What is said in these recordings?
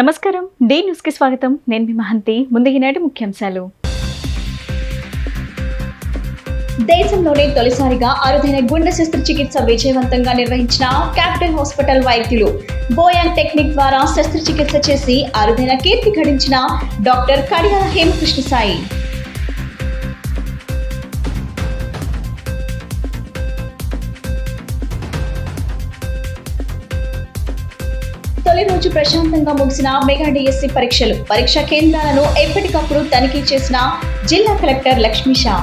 నమస్కారం D news కి స్వాగతం. నేను మీ మహంతి. ముందుగా ఈనాటి ముఖ్యాంశాలు. దేశంలోనే తొలిసారిగా అరుదైన గుండె శస్త్రచికిత్స విజయవంతంగా నిర్వహించిన క్యాపిటల్ హాస్పిటల్ వైద్యులు బోయాంగ్ టెక్నిక్ ద్వారా శస్త్రచికిత్స చేసి అరుదైన కీర్తి గడించిన డాక్టర్ కడియాల హేమకృష్ణ సాయి. తొలి రోజు ప్రశాంతంగా ముగిసిన మెగా డిఎస్సి పరీక్షా కేంద్రాలను ఎప్పటికప్పుడు తనిఖీ చేసిన జిల్లా కలెక్టర్ లక్ష్మీషా.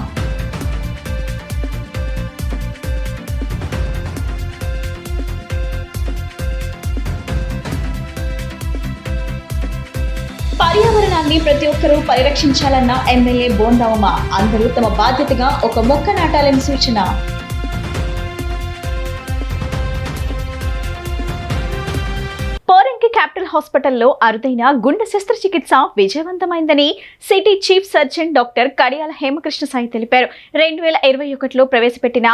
పర్యావరణాన్ని ప్రతి ఒక్కరూ పరిరక్షించాలన్న ఎమ్మెల్యే బోండావమ్మ. అందరూ తమ బాధ్యతగా ఒక మొక్క నాటాలని సూచన. క్యాపిటల్ హాస్పిటల్లో అరుదైన గుండె శస్త్రచికిత్స విజయవంతమైందని city chief surgeon doctor Kadiyala Hemakrishna Sai తెలిపారు. 2021లో ప్రవేశపెట్టిన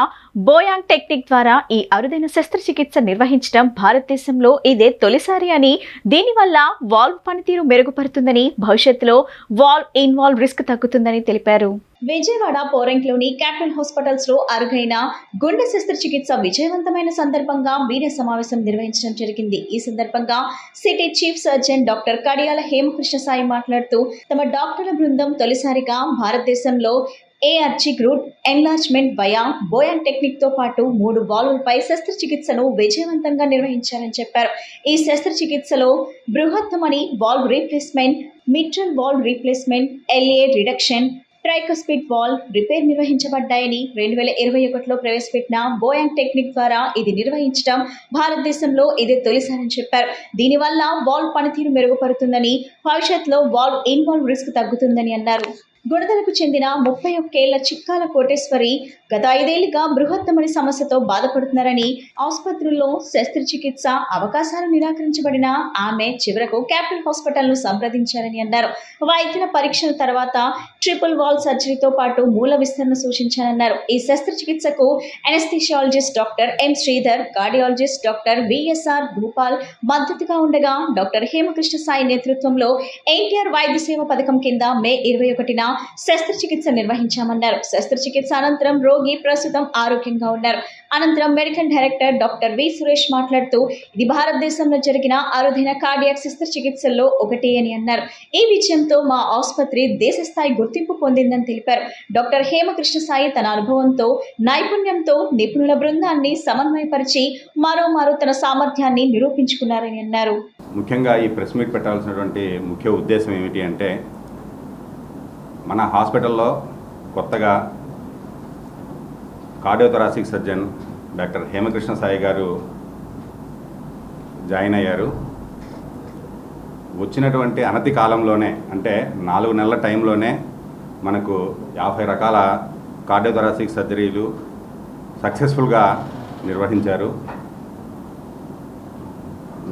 బోయాంగ్ టెక్నిక్ ద్వారా ఈ అరుదైన శస్త్రచికిత్స నిర్వహించడం భారతదేశంలో ఇదే తొలిసారి అని, దీనివల్ల వాల్వ్ పనితీరు మెరుగుపడుతుందని, భవిష్యత్తులో వాల్వ్ ఇన్వాల్వ్ రిస్క్ తగ్గుతుందని తెలిపారు. విజయవాడ పోరంకిలోని క్యాపిటల్ హాస్పిటల్స్ లో అరుదైన గుండె శస్త్రచికిత్స విజయవంతమైన సందర్భంగా మీడియా సమావేశం నిర్వహించడం జరిగింది. ఈ సందర్భంగా city chief surgeon doctor Kadiyala Hemakrishna Sai మాట్లాడుతూ, తమ డాక్టర్ల బృందం తొలిసారిగా భారతదేశంలో ఏఆర్జీ గ్రూట్ ఎన్లార్జ్మెంట్ వయా బోయాంగ్ టెక్నిక్ తో పాటు 3 వాల్వులపై శస్త్రచికిత్సను విజయవంతంగా నిర్వహించారని చెప్పారు. ఈ శస్త్రచికిత్సలో బృహత్తమని valve replacement, mitral valve replacement, LA reduction, tricuspid valve repair నిర్వహించబడ్డాయని, 2021లో ప్రవేశపెట్టిన బోయాంగ్ టెక్నిక్ ద్వారా ఇది నిర్వహించడం భారతదేశంలో ఇదే తొలిసారని చెప్పారు. దీనివల్ల వాల్వ్ పనితీరు మెరుగుపడుతుందని, భవిష్యత్తులో వాల్వ్ ఇన్వాల్వ్ రిస్క్ తగ్గుతుందని అన్నారు. గుణదలకు చెందిన 31 ఏళ్ల చిక్కాల కోటేశ్వరి గత 5 ఏళ్లుగా బృహత్తమని సమస్యతో బాధపడుతున్నారని, ఆసుపత్రుల్లో శస్త్రచికిత్స అవకాశాలు నిరాకరించబడిన ఆమె చివరకు క్యాపిటల్ హాస్పిటల్ ను సంప్రదించారని అన్నారు. వైద్యుల పరీక్షల తర్వాత ట్రిపుల్ వాల్వ్ సర్జరీతో పాటు మూల విస్తరణ సూచించారన్నారు. ఈ శస్త్రచికిత్సకు anaesthesiologist doctor M Sridhar, cardiologist doctor VSR Bhupal మద్దతుగా ఉండగా, డాక్టర్ హేమకృష్ణ సాయి నేతృత్వంలో ఎన్టీఆర్ వైద్య సేవ పథకం కింద మే 21న శస్త్రచికిత్స నిర్వహించామన్నారు. శస్త్రచికిత్స అనంతరం రోగి ప్రస్తుతం ఆరోగ్యంగా ఉన్నారు. అనంతరం medical director doctor V Suresh మాట్లాడుతూ, ఇది భారతదేశంలో జరిగిన అరుదైన కార్డియాక్ శస్త్రచికిత్సల్లో ఒకటి అని అన్నారు. ఈ విజయంతో మా ఆసుపత్రి దేశస్థాయి గుర్తింపు పొందిందని తెలిపారు. డాక్టర్ హేమకృష్ణ సాయి తన అనుభవంతో, నైపుణ్యంతో నిపుణుల బృందాన్ని సమన్వయపరిచి మరోమారు తన సామర్థ్యాన్ని నిరూపించుకున్నారని అన్నారు. ముఖ్యంగా ఈ ప్రెస్ మీట్ పెట్టాల్సినటువంటి ముఖ్య ఉద్దేశం ఏమిటి అంటే, మన హాస్పిటల్లో కొత్తగా cardiothoracic surgeon doctor Hemakrishna Sai గారు జాయిన్ అయ్యారు. వచ్చినటువంటి అనతి కాలంలోనే, అంటే 4 నెలల టైంలోనే మనకు 50 రకాల కార్డియోథొరాసిక్ సర్జరీలు సక్సెస్ఫుల్గా నిర్వహించారు.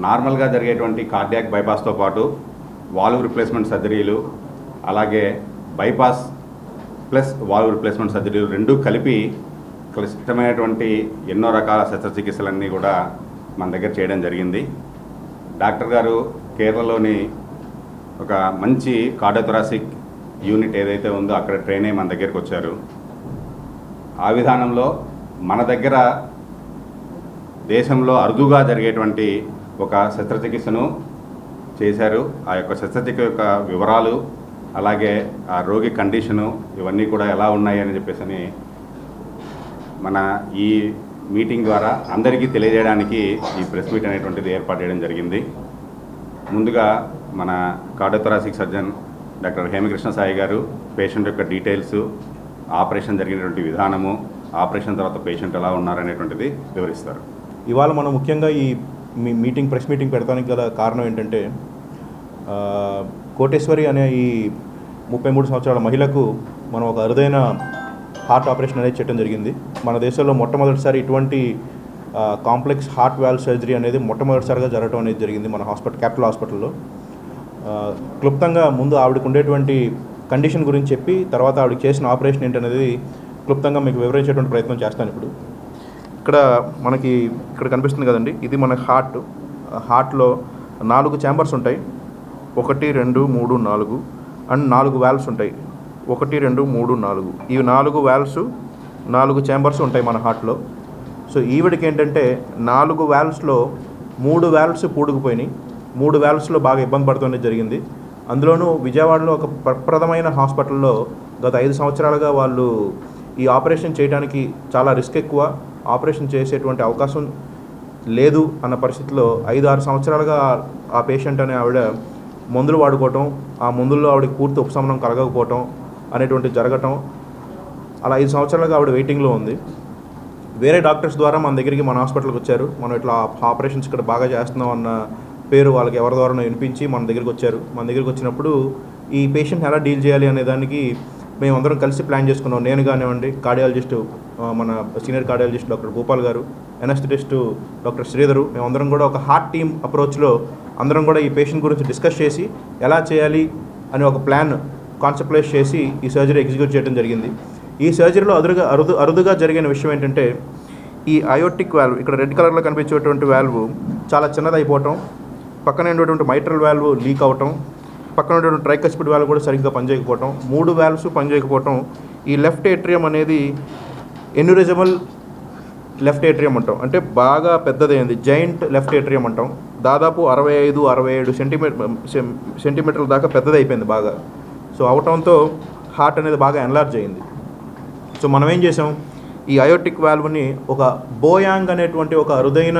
నార్మల్గా జరిగేటువంటి కార్డియాక్ బైపాస్తో పాటు వాల్వ్ రిప్లేస్మెంట్ సర్జరీలు, అలాగే బైపాస్ ప్లస్ వాల్వ్ రిప్లేస్మెంట్ సర్జరీలు రెండూ కలిపి క్లిష్టమైనటువంటి ఎన్నో రకాల శస్త్రచికిత్సలన్నీ కూడా మన దగ్గర చేయడం జరిగింది. డాక్టర్ గారు కేరళలోని ఒక మంచి కార్డియోథొరాసిక్ యూనిట్ ఏదైతే ఉందో అక్కడ ట్రైన్ అయ్యి మన దగ్గరికి వచ్చారు. ఆ విధానంలో మన దగ్గర దేశంలో అరుదుగా జరిగేటువంటి ఒక శస్త్రచికిత్సను చేశారు. ఆ యొక్క శస్త్రచికిత్స యొక్క వివరాలు, అలాగే ఆ రోగి కండిషను, ఇవన్నీ కూడా ఎలా ఉన్నాయి అని చెప్పేసి మన ఈ మీటింగ్ ద్వారా అందరికీ తెలియజేయడానికి ఈ ప్రెస్ మీట్ అనేటువంటిది ఏర్పాటు చేయడం జరిగింది. ముందుగా మన cardiothoracic surgeon doctor Hemakrishna Sai గారు పేషెంట్ యొక్క డీటెయిల్స్, ఆపరేషన్ జరిగినటువంటి విధానము, ఆపరేషన్ తర్వాత పేషెంట్ ఎలా ఉన్నారనేటువంటిది వివరిస్తారు. ఇవాళ మనం ముఖ్యంగా ఈ ప్రెస్ మీటింగ్ పెడతానికి గల కారణం ఏంటంటే, కోటేశ్వరి అనే ఈ 33 సంవత్సరాల మహిళకు మనం ఒక అరుదైన హార్ట్ ఆపరేషన్ అనేది చేయడం జరిగింది. మన దేశంలో మొట్టమొదటిసారి ఇటువంటి కాంప్లెక్స్ హార్ట్ వాల్వ్ సర్జరీ అనేది మొట్టమొదటిసారిగా జరగడం అనేది జరిగింది మన క్యాపిటల్ హాస్పిటల్లో. క్లుప్తంగా ముందు ఆవిడకు ఉండేటువంటి కండిషన్ గురించి చెప్పి, తర్వాత ఆవిడకి చేసిన ఆపరేషన్ ఏంటనేది క్లుప్తంగా మీకు వివరించేటువంటి ప్రయత్నం చేస్తాను. ఇప్పుడు ఇక్కడ కనిపిస్తుంది కదండి, ఇది మన హార్ట్లో 4 ఛాంబర్స్ ఉంటాయి. 1 2 3 4 అండ్ 4 వాల్వ్స్ ఉంటాయి. 1 2 3 4 ఈ 4 వాల్వ్స్ 4 ఛాంబర్స్ ఉంటాయి మన హార్ట్లో. సో ఈవిడికి ఏంటంటే 4 వాల్వ్స్లో 3 వాల్వ్స్ పూడుకుపోయినాయి. 3 వాల్వ్స్లో బాగా ఇబ్బంది పడుతూనే జరిగింది. అందులోనూ విజయవాడలో ఒక ప్రప్రదమైన హాస్పిటల్లో గత 5 సంవత్సరాలుగా వాళ్ళు ఈ ఆపరేషన్ చేయడానికి చాలా రిస్క్ ఎక్కువ, ఆపరేషన్ చేసేటువంటి అవకాశం లేదు అన్న పరిస్థితిలో 5-6 సంవత్సరాలుగా ఆ పేషెంట్ అనే ఆవిడ మందులు వాడుకోవటం, ఆ మందుల్లో ఆవిడకి పూర్తి ఉపశమనం కలగకపోవటం అనేటువంటి జరగటం, అలా 5 సంవత్సరాలుగా ఆవిడ వెయిటింగ్లో ఉంది. వేరే డాక్టర్స్ ద్వారా మన దగ్గరికి మన హాస్పిటల్కి వచ్చారు. మనం ఇట్లా ఆపరేషన్స్ ఇక్కడ బాగా చేస్తున్నాం అన్న పేరు వాళ్ళకి ఎవరి ద్వారా వినిపించి మన దగ్గరికి వచ్చారు. మన దగ్గరికి వచ్చినప్పుడు ఈ పేషెంట్ ఎలా డీల్ చేయాలి అనే దానికి మేమందరం కలిసి ప్లాన్ చేసుకున్నాం. నేను కానివ్వండి, కార్డియాలజిస్టు మన సీనియర్ కార్డియాలజిస్ట్ డాక్టర్ గోపాల్ గారు, ఎనస్థెటిస్టు డాక్టర్ శ్రీధరు, మేమందరం కూడా ఒక హార్ట్ టీమ్ అప్రోచ్లో అందరం కూడా ఈ పేషెంట్ గురించి డిస్కస్ చేసి ఎలా చేయాలి అని ఒక ప్లాన్ కాన్సెప్ట్లైజ్ చేసి ఈ సర్జరీ ఎగ్జిక్యూట్ చేయడం జరిగింది. ఈ సర్జరీలో అరుదుగా జరిగిన విషయం ఏంటంటే ఈ అయోటిక్ వాల్వ్, ఇక్కడ రెడ్ కలర్లో కనిపించేటువంటి వాల్వ్ చాలా చిన్నది అయిపోవటం, పక్కన ఉండేటువంటి మైట్రల్ వాల్వ్ లీక్ అవటం, పక్కన ఉండేటువంటి ట్రైకస్పిడ్ వాల్వ్ కూడా సరిగ్గా పనిచేయకపోవటం, 3 వాల్వ్స్ పనిచేయకపోవటం, ఈ లెఫ్ట్ ఏట్రియం అనేది ఎన్యూరిజమల్ లెఫ్ట్ ఏట్రియం అంటాం, అంటే బాగా పెద్దదైంది, జైంట్ లెఫ్ట్ ఏట్రియం అంటాం. దాదాపు 65-67 సెంటీమీటర్ల దాకా పెద్దది అయిపోయింది బాగా. సో అవటంతో హార్ట్ అనేది బాగా ఎన్లార్జ్ అయింది. సో మనం ఏం చేసాం, ఈ అయోటిక్ వాల్వ్ని ఒక బోయాంగ్ అనేటువంటి ఒక అరుదైన,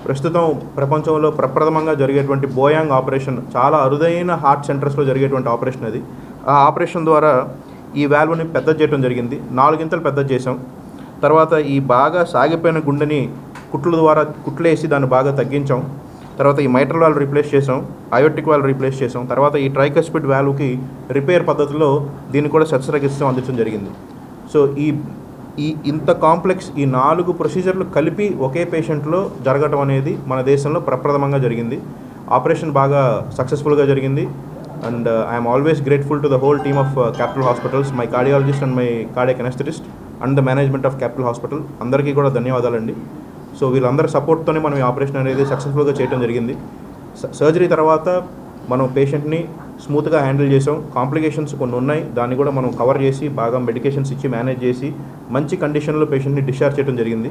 ప్రస్తుతం ప్రపంచంలో ప్రప్రథమంగా జరిగేటువంటి బోయాంగ్ ఆపరేషన్, చాలా అరుదైన హార్ట్ సెంటర్స్లో జరిగేటువంటి ఆపరేషన్ అది. ఆ ఆపరేషన్ ద్వారా ఈ వాల్వ్ని పెద్ద చేయడం జరిగింది. 4 ఇంతలు పెద్ద చేసాం. తర్వాత ఈ బాగా సాగిపోయిన గుండెని కుట్ల ద్వారా కుట్లేసి దాన్ని బాగా తగ్గించాం. తర్వాత ఈ మైట్రల్ వాల్వ్ రీప్లేస్ చేసాం, అయోటిక్ వాల్వ్ రీప్లేస్ చేసాం. తర్వాత ఈ ట్రైకస్పిడ్ వాల్వ్కి రిపేర్ పద్ధతిలో దీన్ని కూడా శస్త్రచికిత్స అందించడం జరిగింది. సో ఇంత కాంప్లెక్స్ ఈ 4 ప్రొసీజర్లు కలిపి ఒకే పేషెంట్లో జరగటం అనేది మన దేశంలో ప్రప్రథమంగా జరిగింది. ఆపరేషన్ బాగా సక్సెస్ఫుల్గా జరిగింది. And I'm always grateful to the whole team of capital hospitals, my cardiologist and my cardiac anaesthetist and the management of capital hospital, అందరికీ కూడా ధన్యవాదాలండి. సో వీళ్ళందరి సపోర్ట్తోనే మనం ఈ ఆపరేషన్ అనేది సక్సెస్ఫుల్గా చేయడం జరిగింది. సర్జరీ తర్వాత మనం పేషెంట్ని స్మూత్గా హ్యాండిల్ చేసాం. కాంప్లికేషన్స్ కొన్ని ఉన్నాయి, దాన్ని కూడా మనం కవర్ చేసి బాగా మెడికేషన్స్ ఇచ్చి మేనేజ్ చేసి మంచి కండిషన్లో పేషెంట్ని డిశ్చార్జ్ చేయడం జరిగింది.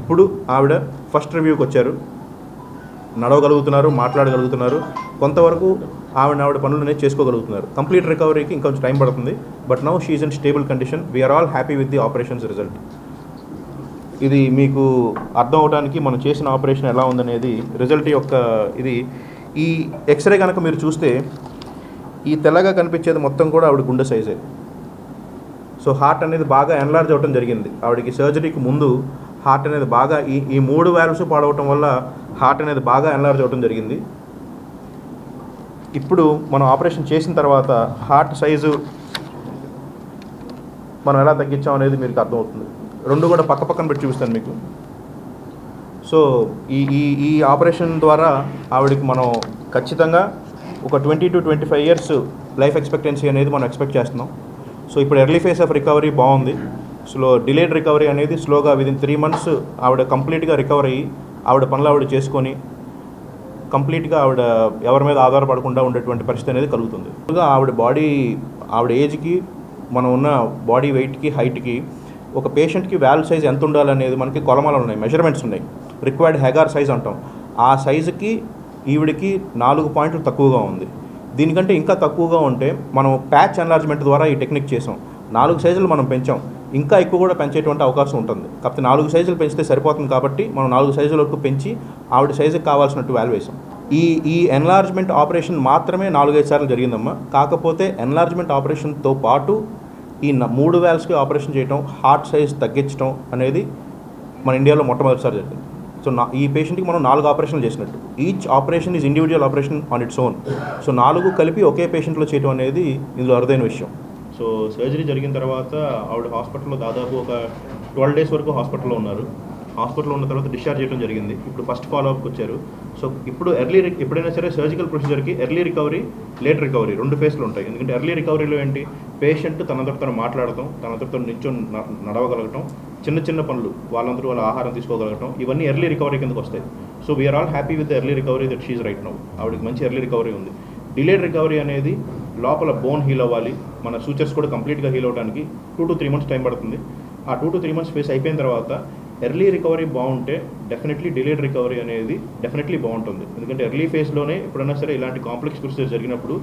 ఇప్పుడు ఆవిడ ఫస్ట్ రివ్యూకి వచ్చారు, నడవగలుగుతున్నారు, మాట్లాడగలుగుతున్నారు, కొంతవరకు ఆవిడ పనులు అనేది చేసుకోగలుగుతున్నారు. కంప్లీట్ రికవరీకి ఇంకొంచెం టైం పడుతుంది. But now she is in stable condition. We're all happy with the operations result. ఇది మీకు అర్థం అవడానికి మనం చేసిన ఆపరేషన్ ఎలా ఉందనేది రిజల్ట్ యొక్క ఇది. ఈ ఎక్స్రే కనుక మీరు చూస్తే ఈ తెల్లగా కనిపించేది మొత్తం కూడా ఆవిడ గుండె సైజే. సో హార్ట్ అనేది బాగా ఎన్లార్జ్ అవ్వడం జరిగింది. ఆవిడకి సర్జరీకి ముందు హార్ట్ అనేది బాగా ఈ 3 వాల్వ్స్ పాడవటం వల్ల హార్ట్ అనేది బాగా ఎన్లార్జ్ అవ్వడం జరిగింది. ఇప్పుడు మనం ఆపరేషన్ చేసిన తర్వాత హార్ట్ సైజు మనం ఎలా తగ్గించాం అనేది మీకు అర్థమవుతుంది. 2 కూడా పక్క పక్కన పెట్టి చూపిస్తాను మీకు. సో ఈ ఆపరేషన్ ద్వారా ఆవిడకి మనం ఖచ్చితంగా ఒక 20 to 25 ఇయర్స్ లైఫ్ ఎక్స్పెక్టెన్సీ అనేది మనం ఎక్స్పెక్ట్ చేస్తున్నాం. సో ఇప్పుడు ఎర్లీ ఫేస్ ఆఫ్ రికవరీ బాగుంది. డిలేడ్ రికవరీ అనేది స్లోగా విదిన్ 3 months ఆవిడ కంప్లీట్గా రికవర్ అయ్యి ఆవిడ పనులు ఆవిడ చేసుకొని కంప్లీట్గా ఆవిడ ఎవరి మీద ఆధారపడకుండా ఉండేటువంటి పరిస్థితి అనేది కలుగుతుంది. ఆవిడ ఏజ్కి, మనం ఉన్న బాడీ వెయిట్కి, హైట్కి, ఒక పేషెంట్కి వాల్వ్ సైజ్ ఎంత ఉండాలనేది మనకి కొలమాలు ఉన్నాయి, మెజర్మెంట్స్ ఉన్నాయి. రిక్వైర్డ్ హెగార్ సైజ్ అంటాం. ఆ సైజుకి ఈవిడికి 4 పాయింట్లు తక్కువగా ఉంది. దీనికంటే ఇంకా తక్కువగా ఉంటే మనం ప్యాచ్ ఎన్లార్జ్మెంట్ ద్వారా ఈ టెక్నిక్ చేసాం. 4 సైజులు మనం పెంచాం, ఇంకా ఎక్కువ కూడా పెంచేటువంటి అవకాశం ఉంటుంది. కాకపోతే 4 సైజులు పెంచితే సరిపోతుంది కాబట్టి మనం 4 సైజుల వరకు పెంచి ఆవిడ సైజుకి కావాల్సినట్టు వాల్వ్ వేసాం. ఈ ఎన్లార్జ్మెంట్ ఆపరేషన్ మాత్రమే 4-5 సార్లు జరిగిందమ్మా. కాకపోతే ఎన్లార్జ్మెంట్ ఆపరేషన్తో పాటు ఈ 3 వాల్వ్స్కి ఆపరేషన్ చేయటం, హార్ట్ సైజ్ తగ్గించడం అనేది మన ఇండియాలో మొట్టమొదటిసారి జరిగింది. సో ఈ పేషెంట్కి మనం 4 ఆపరేషన్లు చేసినట్టు. Each operation is individual operation on its own. So 4 కలిపి ఒకే పేషెంట్లో చేయడం అనేది ఇందులో అరుదైన విషయం. సో సర్జరీ జరిగిన తర్వాత ఆవిడ హాస్పిటల్లో దాదాపు ఒక 12 days వరకు హాస్పిటల్లో ఉన్నారు. హాస్పిటల్లో ఉన్న తర్వాత డిశ్చార్జ్ చేయడం జరిగింది. ఇప్పుడు ఫస్ట్ ఫాలోఅప్కి వచ్చారు. సో ఇప్పుడు ఎప్పుడైనా సరే సర్జికల్ ప్రొసీజర్కి ఎర్లీ రికవరీ, లేట్ రికవరీ 2 ఫేజ్లు ఉంటాయి. ఎందుకంటే ఎర్లీ రికవరీలో ఏంటి, పేషెంట్ తనతో మాట్లాడటం, తనతో నిల్చొని నడవగలగటం, చిన్న పనులు వాళ్ళందరూ వాళ్ళ ఆహారం తీసుకోగలగటం, ఇవన్నీ ఎర్లీ రికవరీ కిందకు వస్తాయి. So we're all happy with the early recovery that she's right now. ఆవిడకి మంచి ఎర్లీ రికవరీ ఉంది. డిలేడ్ రికవరీ అనేది లోపల బోన్ హీల్ అవ్వాలి, మన సూచర్స్ కూడా కంప్లీట్గా హీల్ అవ్వడానికి 2 to 3 months టైం పడుతుంది. ఆ 2 to 3 months ఫేస్ అయిపోయిన తర్వాత ఎర్లీ రికవరీ బాగుంటే డెఫినెట్లీ డిలేడ్ రికవరీ అనేది డెఫినెట్లీ బాగుంటుంది. ఎందుకంటే ఎర్లీ ఫేస్లోనే ఎప్పుడైనా సరే ఇలాంటి కాంప్లెక్స్ ప్రొసీజర్ జరిగినప్పుడు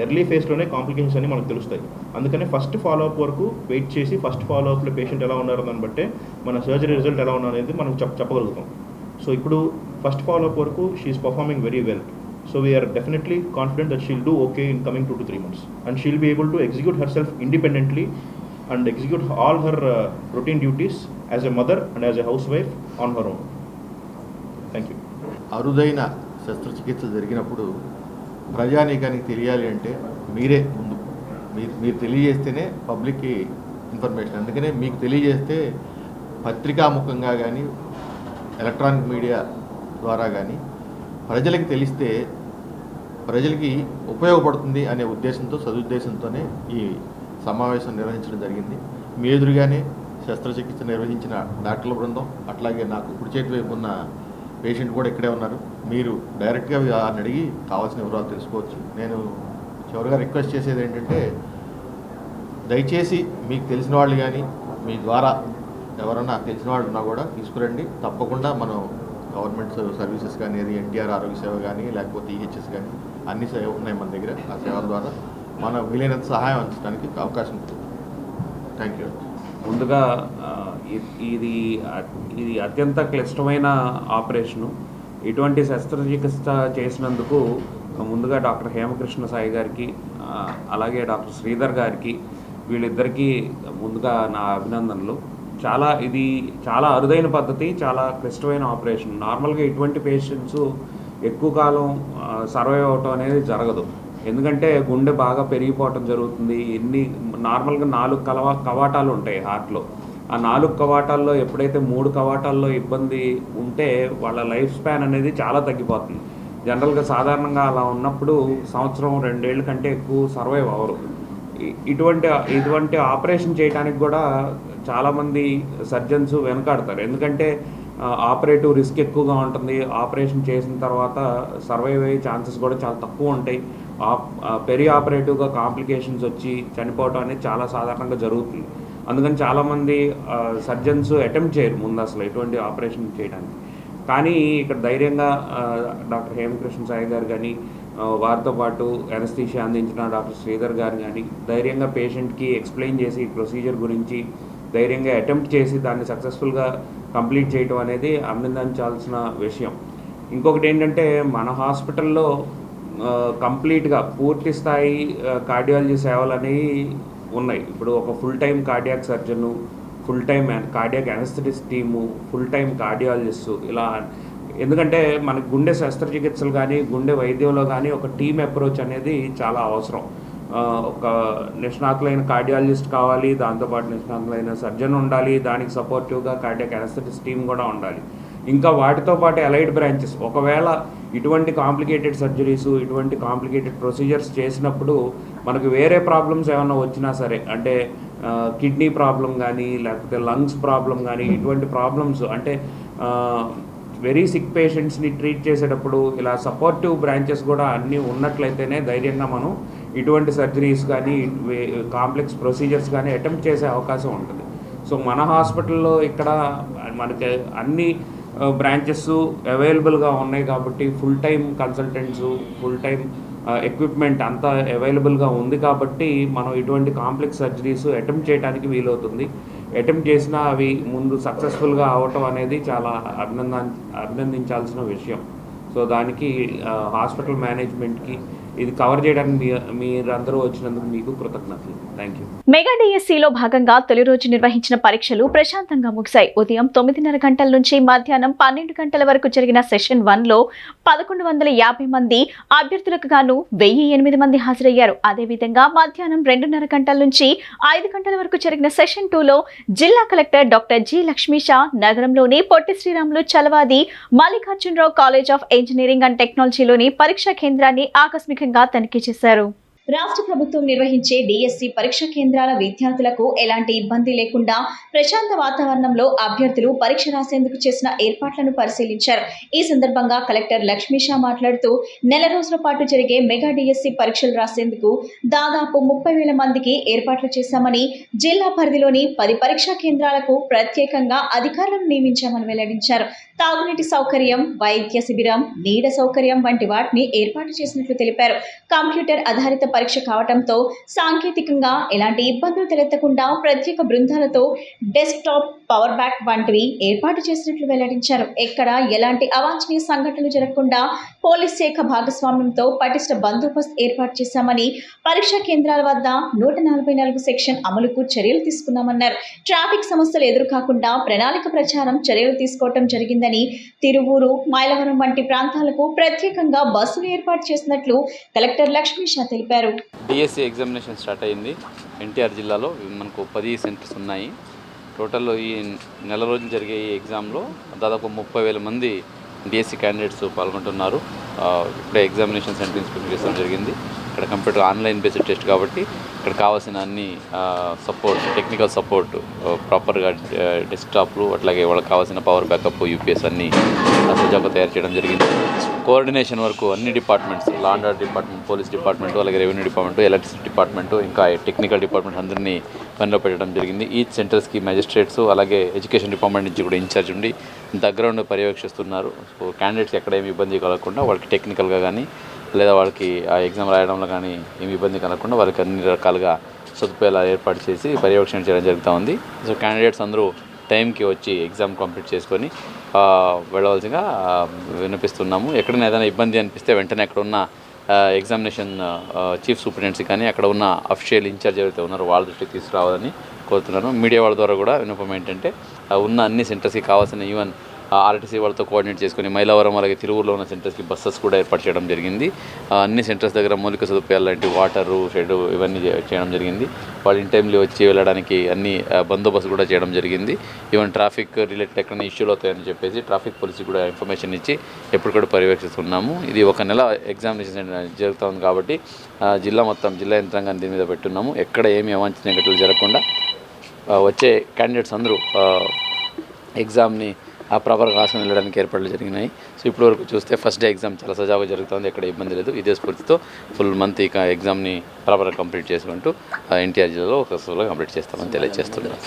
ఎర్లీ ఫేస్లోనే కాంప్లికేషన్స్ అన్ని మనకు తెలుస్తాయి. అందుకనే ఫస్ట్ ఫాలోఅప్ వరకు వెయిట్ చేసి ఫస్ట్ ఫాలోఅప్లో పేషెంట్ ఎలా ఉన్నారో దాన్ని బట్టే మన సర్జరీ రిజల్ట్ ఎలా ఉన్నా అనేది మనం చెప్పగలుగుతాం. సో ఇప్పుడు ఫస్ట్ ఫాలోఅప్ వరకు she is performing very well. So we are definitely confident that she'll do okay in coming 2 to 3 months, and she'll be able to execute herself independently and execute all her routine duties as a mother and as a housewife on her own. Thank you. అరుదైన శస్త్రచికిత్స జరిగినప్పుడు ప్రజానీకానికి తెలియాలి అంటే మీరే ముందు మీరు తెలియజేస్తేనే పబ్లిక్కి ఇన్ఫర్మేషన్. అందుకనే మీకు తెలియజేస్తే పత్రికాముఖంగా కానీ ఎలక్ట్రానిక్ మీడియా ద్వారా కానీ ప్రజలకి తెలిస్తే ప్రజలకి ఉపయోగపడుతుంది అనే ఉద్దేశంతో సదుద్దేశంతోనే ఈ సమావేశం నిర్వహించడం జరిగింది. మీ ఎదురుగానే శస్త్రచికిత్స నిర్వహించిన డాక్టర్ల బృందం, అట్లాగే నాకు కుడి చేతి వైపు ఉన్న పేషెంట్ కూడా ఇక్కడే ఉన్నారు. మీరు డైరెక్ట్గా వారిని అడిగి కావాల్సిన వివరాలు తెలుసుకోవచ్చు. నేను చివరిగా రిక్వెస్ట్ చేసేది ఏంటంటే దయచేసి మీకు తెలిసిన వాళ్ళు కానీ మీ ద్వారా ఎవరన్నా తెలిసిన వాళ్ళు ఉన్నా కూడా తీసుకురండి. తప్పకుండా మనం గవర్నమెంట్ సర్వీసెస్ కానీ, అది ఎన్టీఆర్ ఆరోగ్య సేవ కానీ, లేకపోతే ఈహెచ్ఎస్ కానీ అన్ని సేవ ఉన్నాయి మన దగ్గర. ఆ సేవల ద్వారా మనం వీలైనంత సహాయం అందించడానికి అవకాశం ఉంటుంది. Thank you. ముందుగా ఇది అత్యంత క్లిష్టమైన ఆపరేషను. ఇటువంటి శస్త్రచికిత్స చేసినందుకు ముందుగా డాక్టర్ హేమకృష్ణ సాయి గారికి, అలాగే డాక్టర్ శ్రీధర్ గారికి, వీళ్ళిద్దరికీ ముందుగా నా అభినందనలు. ఇది చాలా అరుదైన పద్ధతి, చాలా క్లిష్టమైన ఆపరేషన్. నార్మల్గా ఇటువంటి పేషెంట్స్ ఎక్కువ కాలం సర్వైవ్ అవటం అనేది జరగదు. ఎందుకంటే గుండె బాగా పెరిగిపోవటం జరుగుతుంది. నార్మల్గా 4 కవాటాలు ఉంటాయి హార్ట్లో. ఆ 4 కవాటాల్లో ఎప్పుడైతే 3 కవాటాల్లో ఇబ్బంది ఉంటే వాళ్ళ లైఫ్ స్పాన్ అనేది చాలా తగ్గిపోతుంది. జనరల్గా సాధారణంగా అలా ఉన్నప్పుడు 1-2 ఏళ్ళ కంటే ఎక్కువ సర్వైవ్ అవ్వరు. ఇటువంటి ఆపరేషన్ చేయడానికి కూడా చాలామంది సర్జన్స్ వెనకాడతారు. ఎందుకంటే ఆపరేటివ్ రిస్క్ ఎక్కువగా ఉంటుంది. ఆపరేషన్ చేసిన తర్వాత సర్వైవ్ అయ్యే ఛాన్సెస్ కూడా చాలా తక్కువ ఉంటాయి. పెరి ఆపరేటివ్గా కాంప్లికేషన్స్ వచ్చి చనిపోవడం అనేది చాలా సాధారణంగా జరుగుతుంది. అందుకని చాలామంది సర్జన్స్ అటెంప్ట్ చేయరు ముందు అసలు ఎటువంటి ఆపరేషన్ చేయడానికి. కానీ ఇక్కడ ధైర్యంగా డాక్టర్ హేమకృష్ణ సాయి గారు కానీ, వారితో పాటు ఎనస్థీషియా అందించిన డాక్టర్ శ్రీధర్ గారు కానీ ధైర్యంగా పేషెంట్కి ఎక్స్ప్లెయిన్ చేసి ప్రొసీజర్ గురించి ధైర్యంగా అటెంప్ట్ చేసి దాన్ని సక్సెస్ఫుల్గా కంప్లీట్ చేయడం అనేది అభినందించాల్సిన విషయం. ఇంకొకటి ఏంటంటే మన హాస్పిటల్లో కంప్లీట్గా పూర్తి స్థాయి కార్డియాలజీ సేవలు అనేవి ఉన్నాయి. ఇప్పుడు ఒక full time cardiac surgeon, full time cardiac anaesthetist team, full time cardiologist, ఇలా. ఎందుకంటే మనకి గుండె శస్త్రచికిత్సలు కానీ గుండె వైద్యంలో కానీ ఒక టీమ్ అప్రోచ్ అనేది చాలా అవసరం. ఒక నిష్ణాతులైన కార్డియాలజిస్ట్ కావాలి, దాంతోపాటు నిష్ణాతులైన సర్జన్ ఉండాలి, దానికి సపోర్టివ్గా కార్డియాక్ అనస్థెటిస్ట్ టీమ్ కూడా ఉండాలి. ఇంకా వాటితో పాటు అలైడ్ బ్రాంచెస్, ఒకవేళ ఇటువంటి కాంప్లికేటెడ్ సర్జరీస్, ఇటువంటి కాంప్లికేటెడ్ ప్రొసీజర్స్ చేసినప్పుడు మనకు వేరే ప్రాబ్లమ్స్ ఏమైనా వచ్చినా సరే, అంటే కిడ్నీ ప్రాబ్లం కానీ లేకపోతే లంగ్స్ ప్రాబ్లం కానీ, ఇటువంటి ప్రాబ్లమ్స్ అంటే వెరీ సిక్ పేషెంట్స్ని ట్రీట్ చేసేటప్పుడు ఇలా సపోర్టివ్ బ్రాంచెస్ కూడా అన్నీ ఉన్నట్లయితేనే ధైర్యంగా మనం ఇటువంటి సర్జరీస్ కానీ కాంప్లెక్స్ ప్రొసీజర్స్ కానీ అటెంప్ట్ చేసే అవకాశం ఉంటుంది. సో మన హాస్పిటల్లో ఇక్కడ మనకి అన్ని బ్రాంచెస్ అవైలబుల్గా ఉన్నాయి కాబట్టి full time consultants, full time equipment అంతా అవైలబుల్గా ఉంది కాబట్టి మనం ఇటువంటి కాంప్లెక్స్ సర్జరీస్ అటెంప్ట్ చేయడానికి వీలవుతుంది. అటెంప్ట్ చేసినా అవి ముందు సక్సెస్ఫుల్గా అవటం అనేది చాలా అభినందించాల్సిన విషయం. సో దానికి హాస్పిటల్ మేనేజ్మెంట్కి ఇది కవర్ చేయడానికి మీరందరూ వచ్చినందుకు మీకు కృతజ్ఞతలు. Thank you. మెగా డిఎస్సిలో భాగంగా తొలి రోజు నిర్వహించిన పరీక్షలు ప్రశాంతంగా ముగిశాయి. ఉదయం 9:30 గంటల నుంచి మధ్యాహ్నం 12 గంటల వరకు జరిగిన సెషన్ 1లో 1150 మంది అభ్యర్థులకు గాను 1008 మంది హాజరయ్యారు. అదేవిధంగా మధ్యాహ్నం 2:30 గంటల నుంచి 5 గంటల వరకు జరిగిన సెషన్ 2లో జిల్లా కలెక్టర్ డాక్టర్ జి లక్ష్మీషా నగరంలోని Potti Sriramulu Chalavadi Mallikarjunarao college of engineering and టెక్నాలజీలోని పరీక్షా కేంద్రాన్ని ఆకస్మికంగా తనిఖీ చేశారు. రాష్ట్ర ప్రభుత్వం నిర్వహించే డిఎస్సి పరీక్ష కేంద్రాల విద్యార్థులకు ఎలాంటి ఇబ్బంది లేకుండా ప్రశాంత వాతావరణంలో అభ్యర్థులు పరీక్ష రాసేందుకు చేసిన ఏర్పాట్లను పరిశీలించారు. ఈ సందర్భంగా కలెక్టర్ లక్ష్మీషా మాట్లాడుతూ నెల రోజుల పాటు జరిగే మెగా డిఎస్సి పరీక్షలు రాసేందుకు దాదాపు 30,000 మందికి ఏర్పాట్లు చేశామని, జిల్లా పరిధిలోని 10 పరీక్షా కేంద్రాలకు ప్రత్యేకంగా అధికారులను నియమించామని వెల్లడించారు. తాగునీటి సౌకర్యం, వైద్య శిబిరం, నీడ సౌకర్యం వంటి వాటిని ఏర్పాటు చేసినట్లు తెలిపారు. కంప్యూటర్ ఆధారిత పరీక్ష కావడంతో సాంకేతికంగా ఎలాంటి ఇబ్బందులు తలెత్తకుండా ప్రత్యేక బృందాలతో డెస్క్టాప్, పవర్ బ్యాక్ వంటివి ఏర్పాటు చేసినట్లు వెల్లడించారు. ఎక్కడ ఎలాంటి అవాంఛనీయ సంఘటనలు జరగకుండా పోలీస్ శాఖ భాగస్వామ్యంతో పటిష్ట బందోబస్తు ఏర్పాటు చేశామని, పరీక్షా కేంద్రాల వద్ద 144 సెక్షన్ అమలుకు చర్యలు తీసుకున్నామన్నారు. ట్రాఫిక్ సమస్యలు ఎదురుకాకుండా ప్రణాళిక ప్రచారం చర్యలు తీసుకోవడం జరిగిందని, తిరువూరు, మైలవరం వంటి ప్రాంతాలకు ప్రత్యేకంగా బస్సులు ఏర్పాటు చేసినట్లు కలెక్టర్ లక్ష్మీషా తెలిపారు. డిఎస్సి ఎగ్జామినేషన్ స్టార్ట్ అయింది. ఎన్టీఆర్ జిల్లాలో మనకు 10 సెంటర్స్ ఉన్నాయి. టోటల్ ఈ నెల రోజులు జరిగే ఈ ఎగ్జామ్లో దాదాపు 30,000 మంది డిఎస్సి క్యాండిడేట్స్ పాల్గొంటున్నారు. ఇప్పుడే ఎగ్జామినేషన్ సెంటర్ ఇన్స్పెక్షన్ చేయడం జరిగింది. ఇక్కడ కంప్యూటర్ ఆన్లైన్ బేస్డ్ టెస్ట్ కాబట్టి ఇక్కడ కావాల్సిన అన్ని సపోర్ట్, టెక్నికల్ సపోర్ట్, ప్రాపర్గా డెస్క్టాప్లు, అట్లాగే వాళ్ళకి కావాల్సిన పవర్ బ్యాకప్, యూపీఎస్ అన్నీ సజావుగా తయారు చేయడం జరిగింది. కోఆర్డినేషన్ వరకు అన్ని departments, law and order department, police department, అలాగే రెవెన్యూ డిపార్ట్మెంటు, ఎలక్ట్రిసిటీ డిపార్ట్మెంటు, ఇంకా టెక్నికల్ డిపార్ట్మెంట్స్ అందరినీ పనిలో పెట్టడం జరిగింది. ఈ సెంటర్స్కి మెజిస్ట్రేట్స్, అలాగే ఎడ్యుకేషన్ డిపార్ట్మెంట్ నుంచి కూడా ఇన్ఛార్జ్ ఉండి దగ్గర పర్యవేక్షిస్తున్నారు. సో క్యాండిడేట్స్ ఎక్కడ ఏమి ఇబ్బంది కలగకుండా వాళ్ళకి టెక్నికల్గా కానీ లేదా వాళ్ళకి ఆ ఎగ్జామ్ రాయడంలో కానీ ఏమి ఇబ్బంది కలగకుండా వాళ్ళకి అన్ని రకాలుగా సదుపాయాలు ఏర్పాటు చేసి పర్యవేక్షణ చేయడం జరుగుతూ ఉంది. సో క్యాండిడేట్స్ అందరూ టైంకి వచ్చి ఎగ్జామ్ కంప్లీట్ చేసుకొని వెళ్ళవలసిగా వినిపిస్తున్నాము. ఎక్కడైనా ఏదైనా ఇబ్బంది అనిపిస్తే వెంటనే అక్కడ ఉన్న ఎగ్జామినేషన్ చీఫ్ సూపరింటెండెంట్స్ కానీ అక్కడ ఉన్న అఫీషియల్ ఇన్ఛార్జ్ ఎవరైతే ఉన్నారో వాళ్ళ దృష్టికి తీసుకురావాలని కోరుతున్నాను. మీడియా వాళ్ళ ద్వారా కూడా విన్నపం ఏంటంటే ఉన్న అన్ని సెంటర్స్కి కావాల్సిన ఈవెన్ ఆర్టీసీ వాళ్ళతో కోఆర్డినేట్ చేసుకుని మైలవరం అలాగే తిరువురులో ఉన్న సెంటర్స్కి బస్సెస్ కూడా ఏర్పాటు చేయడం జరిగింది. అన్ని సెంటర్స్ దగ్గర మౌలిక సదుపాయాలు లాంటి వాటరు, షెడ్ ఇవన్నీ చేయడం జరిగింది. వాళ్ళు ఇన్ టైంలో వచ్చి వెళ్ళడానికి అన్ని బందోబస్తు కూడా చేయడం జరిగింది. ఈవెన్ ట్రాఫిక్ రిలేటెడ్ ఎక్కడైనా ఇష్యూలు అవుతాయని చెప్పేసి ట్రాఫిక్ పోలీసుకి కూడా ఇన్ఫర్మేషన్ ఇచ్చి ఎప్పుడు కూడా పర్యవేక్షిస్తున్నాము. ఇది ఒక నెల ఎగ్జామినేషన్ జరుగుతుంది కాబట్టి జిల్లా యంత్రాంగాన్ని దీని మీద పెట్టున్నాము. ఎక్కడ ఏమి అవాంఛనీయ ఘటనలు జరగకుండా వచ్చే క్యాండిడేట్స్ అందరూ ఎగ్జామ్ని ప్రాపర్గా రాసుకుని వెళ్ళడానికి ఏర్పాట్లు జరిగినాయి. సో ఇప్పటివరకు చూస్తే ఫస్ట్ డే ఎగ్జామ్ చాలా సజావుగా జరుగుతుంది, ఎక్కడ ఇబ్బంది లేదు. ఇదే స్ఫూర్తితో ఫుల్ మంత్ ఇక ఎగ్జామ్ని ప్రాపర్గా కంప్లీట్ చేసుకుంటూ ఎన్టీఆర్ జిల్లాలో సక్సెస్ఫుల్గా కంప్లీట్ చేస్తామని తెలియజేస్తున్నాం.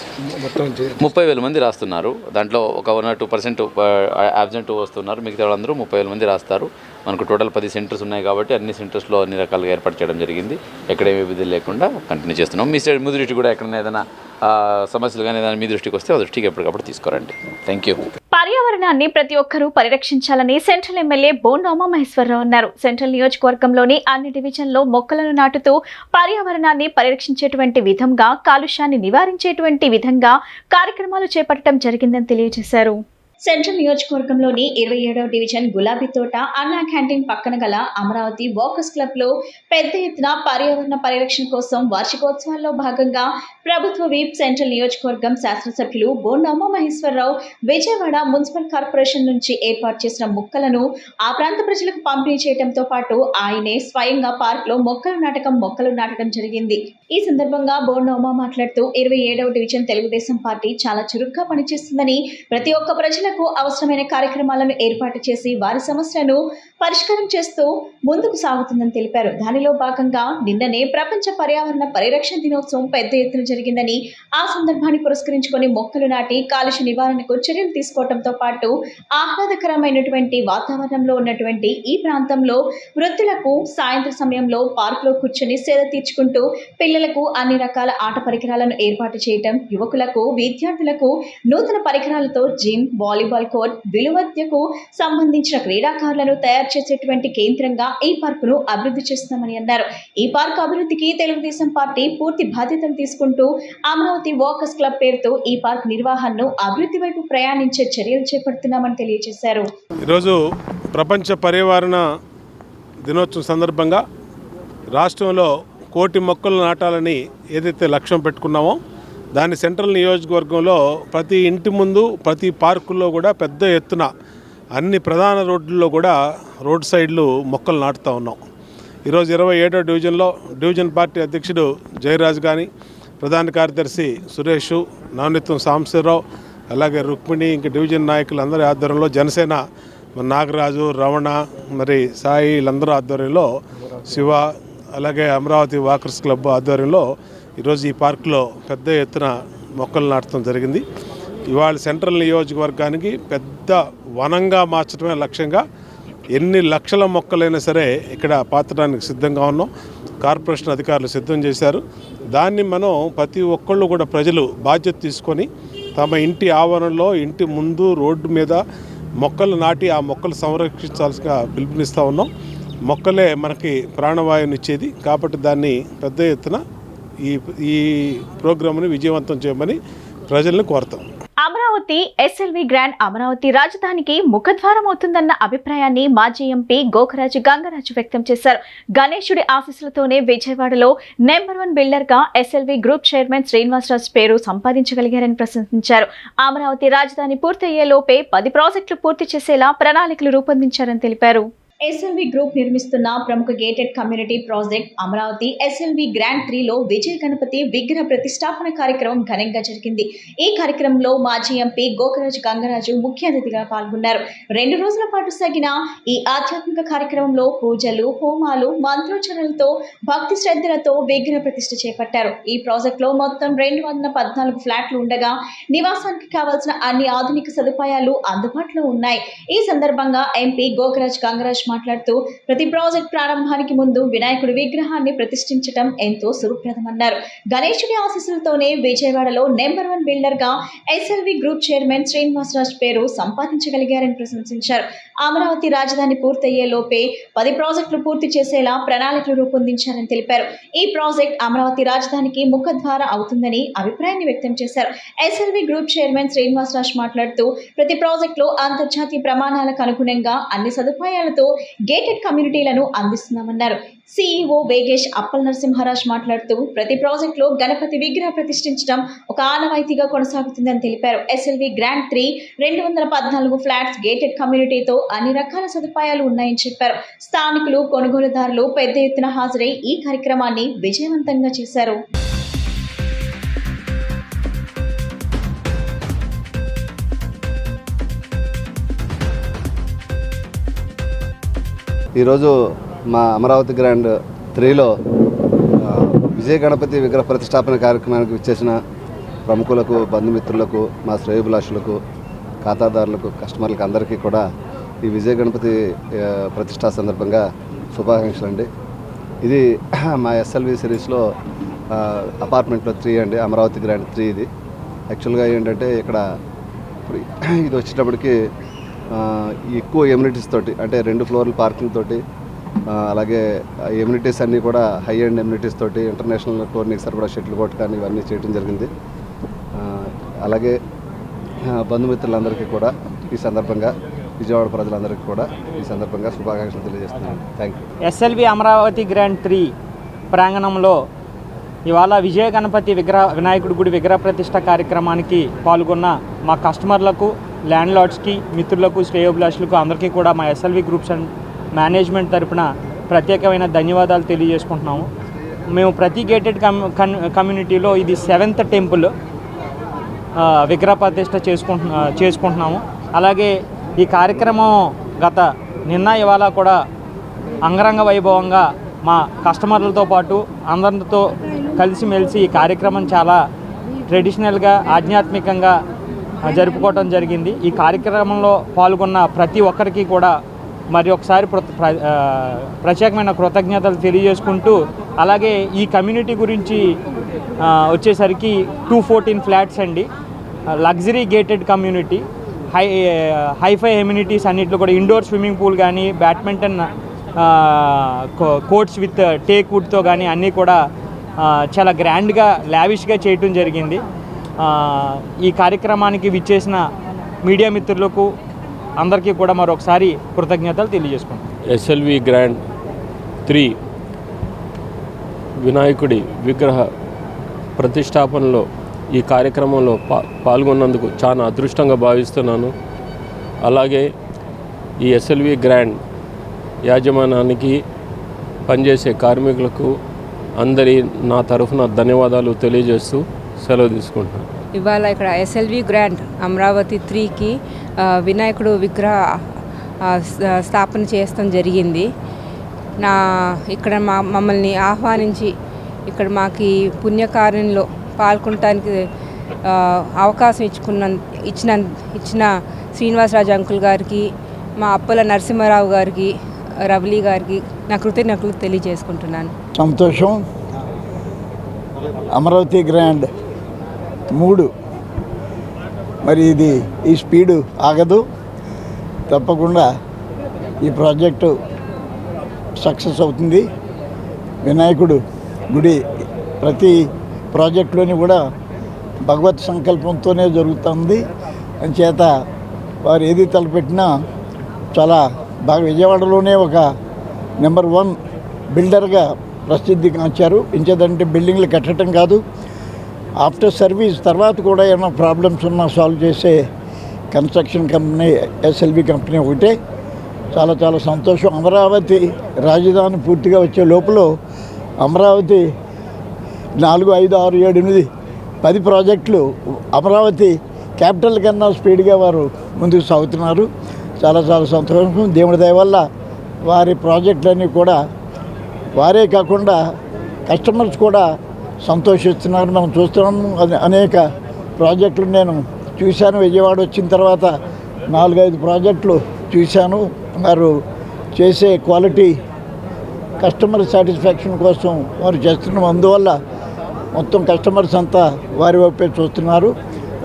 30,000 మంది రాస్తున్నారు. దాంట్లో ఒక 1 or 2% అబ్సెంట్ వస్తున్నారు. మిగతా వాళ్ళందరూ 30,000 మంది రాస్తారు. మనకు టోటల్ 10 సెంటర్స్ ఉన్నాయి కాబట్టి అన్ని సెంటర్స్లో అన్ని రకాలుగా ఏర్పాటు చేయడం జరిగింది. ఎక్కడేమీ ఇబ్బంది లేకుండా కంటిన్యూ చేస్తున్నాం. మీ దృష్టి కూడా ఎక్కడైనా ఏదైనా సమస్యలు కానీ ఏదైనా మీ దృష్టికి వస్తే ఆ దృష్టికి ఎప్పటికప్పుడు తీసుకోరండి. Thank you. పర్యావరణాన్ని ప్రతి ఒక్కరూ పరిరక్షించాలని సెంట్రల్ ఎమ్మెల్యే బోండా ఉమామహేశ్వరరావు అన్నారు. సెంట్రల్ నియోజకవర్గంలోని అన్ని డివిజన్లో మొక్కలను నాటుతూ పర్యావరణాన్ని పరిరక్షించేటువంటి విధంగా, కాలుష్యాన్ని నివారించేటువంటి విధంగా కార్యక్రమాలు చేపట్టడం జరిగిందని తెలియజేశారు. సెంట్రల్ నియోజకవర్గంలోని 27వ డివిజన్ గులాబీ తోట అన్నా క్యాంటీన్ పక్కన గల అమరావతి వాకర్స్ క్లబ్ లో పెద్ద ఎత్తున పర్యావరణ పరిరక్షణ కోసం వార్షికోత్సవాల్లో భాగంగా ప్రభుత్వ వీప్ సెంట్రల్ నియోజకవర్గం శాసనసభ్యులు బోండా ఉమామహేశ్వరరావు విజయవాడ మున్సిపల్ కార్పొరేషన్ నుంచి ఏర్పాటు చేసిన మొక్కలను ఆ ప్రాంత ప్రజలకు పంపిణీ చేయడంతో పాటు ఆయనే స్వయంగా పార్క్ లో మొక్కలు నాటడం జరిగింది. ఈ సందర్భంగా బోండా ఉమా మాట్లాడుతూ 27వ డివిజన్ తెలుగుదేశం పార్టీ చాలా చురుగ్గా పనిచేస్తుందని, ప్రతి ఒక్క ప్రజలకు అవసరమైన కార్యక్రమాలను ఏర్పాటు చేసి వారి సమస్యలను పరిష్కారం చేస్తూ ముందుకు సాగుతుందని తెలిపారు. దానిలో భాగంగా నిన్ననే ప్రపంచ పర్యావరణ పరిరక్షణ దినోత్సవం పెద్ద ఎత్తున జరిగిందని, ఆ సందర్భాన్ని పురస్కరించుకొని మొక్కలు నాటి కాలుష్య నివారణకు చర్యలు తీసుకోవడంతో పాటు ఆహ్లాదకరమైనటువంటి వాతావరణంలో ఉన్నటువంటి ఈ ప్రాంతంలో వృద్ధులకు సాయంత్రం సమయంలో పార్కులో కూర్చొని సేద తీర్చుకుంటూ పిల్లలకు అన్ని రకాల ఆట పరికరాలను ఏర్పాటు చేయటం, యువకులకు, విద్యార్థులకు నూతన పరికరాలతో జిమ్, వాలీబాల్ కోర్ట్, విలువద్యకు సంబంధించిన క్రీడాకారులను తయారు చేసేటువంటి కేంద్రంగా ఈ పార్కును అభివృద్ధి చేస్తామని అన్నారు. ఈ పార్కు అభివృద్ధికి తెలుగుదేశం పార్టీ పూర్తి బాధ్యతలు తీసుకుంటూ అమరావతి వాకర్స్ క్లబ్ పేరుతో ఈ పార్క్ నిర్వహణను అభివృద్ధి వైపు ప్రయాణించే చర్యలు చేపడుతున్నామని తెలియజేశారు. ఈరోజు ప్రపంచ పర్యావరణ దినోత్సవం సందర్భంగా రాష్ట్రంలో 1,000,000 మొక్కలు నాటాలని ఏదైతే లక్ష్యం పెట్టుకున్నామో దాని సెంట్రల్ నియోజకవర్గంలో ప్రతి ఇంటి ముందు, ప్రతి పార్కుల్లో కూడా పెద్ద ఎత్తున అన్ని ప్రధాన రోడ్లలో కూడా రోడ్ సైడ్లు మొక్కలు నాటుతూ ఉన్నాం. ఈరోజు 27వ డివిజన్లో డివిజన్ పార్టీ అధ్యక్షుడు జయరాజ్ కానీ, ప్రధాన కార్యదర్శి సురేష్, నవనీతం సాంబశివరావు, అలాగే రుక్మిణి, ఇంక డివిజన్ నాయకులందరి ఆధ్వర్యంలో జనసేన నాగరాజు, రమణ, మరి సాయి వీళ్ళందరూ ఆధ్వర్యంలో, శివ, అలాగే అమరావతి వాకర్స్ క్లబ్ ఆధ్వర్యంలో ఈరోజు ఈ పార్కులో పెద్ద ఎత్తున మొక్కలు నాటడం జరిగింది. ఇవాళ సెంట్రల్ నియోజకవర్గానికి పెద్ద వనంగా మార్చడమే లక్ష్యంగా ఎన్ని లక్షల మొక్కలైనా సరే ఇక్కడ పాతడానికి సిద్ధంగా ఉన్నాం. కార్పొరేషన్ అధికారులు సిద్ధం చేశారు. దాన్ని మనం ప్రతి ఒక్కళ్ళు కూడా ప్రజలు బాధ్యత తీసుకొని తమ ఇంటి ఆవరణలో, ఇంటి ముందు, రోడ్డు మీద మొక్కలు నాటి ఆ మొక్కలు సంరక్షించాల్సిగా పిలుపునిస్తూ ఉన్నాం. మొక్కలే మనకి ప్రాణవాయువునిచ్చేది కాబట్టి దాన్ని పెద్ద ఎత్తున ఈ ప్రోగ్రామ్ని విజయవంతం చేయమని ప్రజల్ని కోరుతాం. అమరావతి ఎస్ఎల్వి గ్రాండ్ అమరావతి రాజధానికి ముఖద్వారం అవుతుందన్న అభిప్రాయాన్ని మాజీ ఎంపీ గోకరాజు గంగరాజు వ్యక్తం చేశారు. గణేశుడి ఆశీస్సులతోనే విజయవాడలో నెంబర్ 1 బిల్డర్ గా ఎస్ఎల్వి గ్రూప్ చైర్మన్ శ్రీనివాసరాజు పేరు సంపాదించగలిగారని ప్రశంసించారు. అమరావతి రాజధాని పూర్తయ్యేలోపే 10 ప్రాజెక్టులు పూర్తి చేసేలా ప్రణాళికలు రూపొందించారని తెలిపారు. ఎస్ఎల్వి గ్రూప్ నిర్మిస్తున్న ప్రముఖ gated community project Amaravati SLV grand 3లో విజయ గణపతి విగ్రహ ప్రతిష్టాపన కార్యక్రమం ఘనంగా జరిగింది. ఈ కార్యక్రమంలో మాజీ ఎంపీ గోకరాజు గంగరాజు ముఖ్య అతిథిగా పాల్గొన్నారు. 2 రోజుల పాటు సాగిన ఈ ఆధ్యాత్మిక కార్యక్రమంలో పూజలు, హోమాలు, మంత్రోచ్చరణలతో భక్తి శ్రద్ధలతో విగ్రహ ప్రతిష్ఠ చేపట్టారు. ఈ ప్రాజెక్టులో మొత్తం 214 ఫ్లాట్లు ఉండగా నివాసానికి కావాల్సిన అన్ని ఆధునిక సదుపాయాలు అందుబాటులో ఉన్నాయి. ఈ సందర్భంగా ఎంపీ గోకరాజు గంగరాజు మాట్లాడుతూ ప్రతి ప్రాజెక్ట్ ప్రారంభానికి ముందు వినాయకుడి విగ్రహాన్ని ప్రతిష్ఠించడం ఎంతో సుప్రదమన్నారు. గణేశుడి ఆశీస్సులతోనే విజయవాడలో నెంబర్ 1 బిల్డర్ గా ఎస్ఎల్వి గ్రూప్ చైర్మన్ శ్రీనివాసరాజు పేరు సంపాదించగలిగారని ప్రశంసించారు. అమరావతి రాజధాని పూర్తయ్యే లోపే 10 ప్రాజెక్టులు పూర్తి చేసేలా ప్రణాళికలు రూపొందించారని తెలిపారు. ఈ ప్రాజెక్ట్ అమరావతి రాజధానికి ముఖద్వారం అవుతుందని అభిప్రాయాన్ని వ్యక్తం చేశారు. ఎస్ఎల్వి గ్రూప్ చైర్మన్ శ్రీనివాసరాజు మాట్లాడుతూ ప్రతి ప్రాజెక్టులో అంతర్జాతీయ ప్రమాణాలకు అనుగుణంగా అన్ని సదుపాయాలతో గేటెడ్ కమ్యూనిటీలను అందిస్తున్నామన్నారు. సిఇఓ వేగేష్ అప్పల్ నరసింహరాజ్ మాట్లాడుతూ ప్రతి ప్రాజెక్టులో గణపతి విగ్రహ ప్రతిష్ఠించడం ఒక ఆనవాయితీగా కొనసాగుతుందని తెలిపారు. ఎస్ఎల్వి గ్రాండ్ 3 214 ఫ్లాట్స్ గేటెడ్ కమ్యూనిటీతో అన్ని రకాల సదుపాయాలు ఉన్నాయని చెప్పారు. స్థానికులు, కొనుగోలుదారులు పెద్ద ఎత్తున హాజరై ఈ కార్యక్రమాన్ని విజయవంతంగా చేశారు. ఈరోజు మా అమరావతి గ్రాండ్ 3లో విజయ గణపతి విగ్రహ ప్రతిష్టాపన కార్యక్రమానికి విచ్చేసిన ప్రముఖులకు, బంధుమిత్రులకు, మా శ్రేయోభిలాషులకు, ఖాతాదారులకు, కస్టమర్లకు అందరికీ కూడా ఈ విజయ గణపతి ప్రతిష్టా సందర్భంగా శుభాకాంక్షలు అండి. ఇది మా ఎస్ఎల్వి సిరీస్లో అపార్ట్మెంట్లో 3 అండి, అమరావతి గ్రాండ్ 3 ఇది. యాక్చువల్గా ఏంటంటే ఇక్కడ ఇది వచ్చేటప్పటికి ఎక్కువ ఎమ్యూనిటీస్ తోటి, అంటే 2 ఫ్లోర్ల పార్కింగ్ తోటి, అలాగే ఎమ్యూనిటీస్ అన్నీ కూడా హై అండ్ ఎమ్యూనిటీస్ తోటి ఇంటర్నేషనల్ టోర్నీకి సరిపడా షటిల్ కోర్ట్ కానీ ఇవన్నీ చేయడం జరిగింది. అలాగే బంధుమిత్రులందరికీ కూడా ఈ సందర్భంగా, విజయవాడ ప్రజలందరికీ కూడా ఈ సందర్భంగా శుభాకాంక్షలు తెలియజేస్తున్నాను. Thank you. SLV Amaravati grand 3 ప్రాంగణంలో ఇవాళ విజయ గణపతి వినాయకుడి గుడి విగ్రహ ప్రతిష్ట కార్యక్రమానికి పాల్గొన్న మా కస్టమర్లకు, ల్యాండ్ లార్డ్స్కి, మిత్రులకు, శ్రేయోభిలాషులకు అందరికీ కూడా మా ఎస్ఎల్వి గ్రూప్స్ అండ్ మేనేజ్మెంట్ తరపున ప్రత్యేకమైన ధన్యవాదాలు తెలియజేసుకుంటున్నాము. మేము ప్రతి గేటెడ్ కమ్యూనిటీలో ఇది 7th టెంపుల్ విగ్రహ ప్రతిష్ట చేసుకుంటున్నాము. అలాగే ఈ కార్యక్రమం నిన్న ఇవాళ కూడా అంగరంగ వైభవంగా మా కస్టమర్లతో పాటు అందరితో కలిసిమెలిసి ఈ కార్యక్రమం చాలా ట్రెడిషనల్గా, ఆధ్యాత్మికంగా జరుపుకోవటం జరిగింది. ఈ కార్యక్రమంలో పాల్గొన్న ప్రతి ఒక్కరికి కూడా మరి ఒకసారి ప్రత్యేకమైన కృతజ్ఞతలు తెలియజేసుకుంటూ, అలాగే ఈ కమ్యూనిటీ గురించి వచ్చేసరికి 214 ఫ్లాట్స్ అండి, luxury gated community, hi fi amenities అన్నింటిలో కూడా ఇండోర్ స్విమ్మింగ్ పూల్ కానీ, బ్యాడ్మింటన్ కోర్ట్స్ విత్ టేక్ వుడ్తో కానీ అన్నీ కూడా చాలా గ్రాండ్గా, లావిష్గా చేయటం జరిగింది. ఈ కార్యక్రమానికి విచ్చేసిన మీడియా మిత్రులకు అందరికీ కూడా మరొకసారి కృతజ్ఞతలు తెలియజేసుకుంటాం. ఎస్ఎల్వి గ్రాండ్ 3 వినాయకుడి విగ్రహ ప్రతిష్టాపనలో ఈ కార్యక్రమంలో పాల్గొన్నందుకు చాలా అదృష్టంగా భావిస్తున్నాను. అలాగే ఈ ఎస్ఎల్వి గ్రాండ్ యాజమాన్యానికి పనిచేసే కార్మికులకు అందరి నా తరఫున ధన్యవాదాలు తెలియజేస్తూ సెలవు తీసుకుంటున్నాను. ఇవాళ ఇక్కడ ఎస్ఎల్వి గ్రాండ్ అమరావతి 3కి వినాయకుడు విగ్రహ స్థాపన చేయడం జరిగింది. ఇక్కడ మమ్మల్ని ఆహ్వానించి ఇక్కడ మాకు ఈ పుణ్యకార్యంలో పాల్గొనడానికి అవకాశం ఇచ్చిన శ్రీనివాసరాజు అంకుల్ గారికి, మా అప్పల నరసింహారావు గారికి, రవలి గారికి నా కృతజ్ఞతలు తెలియజేసుకుంటున్నాను. సంతోషం. అమరావతి గ్రాండ్ 3 మరి ఇది ఈ స్పీడు ఆగదు. తప్పకుండా ఈ ప్రాజెక్టు సక్సెస్ అవుతుంది. వినాయకుడు గుడి ప్రతి ప్రాజెక్టులోని కూడా భగవత్ సంకల్పంతోనే జరుగుతుంది. అంచేత వారు ఏది తలపెట్టినా చాలా బాగా విజయవాడలోనే ఒక నెంబర్ 1 బిల్డర్గా ప్రసిద్ధిగాంచారు. ఇంచేదంటే బిల్డింగ్లు కట్టడం కాదు, ఆఫ్టర్ సర్వీస్ తర్వాత కూడా ఏమైనా ప్రాబ్లమ్స్ ఉన్నా సాల్వ్ చేసే కన్స్ట్రక్షన్ కంపెనీ ఎస్ఎల్వి కంపెనీ ఒకటే. చాలా చాలా సంతోషం. అమరావతి రాజధాని పూర్తిగా వచ్చే లోపల అమరావతి 4, 5, 6, 7, 8, 10 ప్రాజెక్టులు అమరావతి క్యాపిటల్ కన్నా స్పీడ్గా వారు ముందుకు సాగుతున్నారు. చాలా చాలా సంతోషం. దేవుడి దయ వల్ల వారి ప్రాజెక్టులన్నీ కూడా వారే కాకుండా కస్టమర్స్ కూడా సంతోషిస్తున్నారు. మనం చూస్తున్నాము అనేక ప్రాజెక్టులు నేను చూశాను. విజయవాడ వచ్చిన తర్వాత 4, 5 ప్రాజెక్టులు చూశాను. వారు చేసే క్వాలిటీ కస్టమర్ సాటిస్ఫాక్షన్ కోసం వారు చేస్తున్నాం. అందువల్ల మొత్తం కస్టమర్స్ అంతా వారి వైపే చూస్తున్నారు.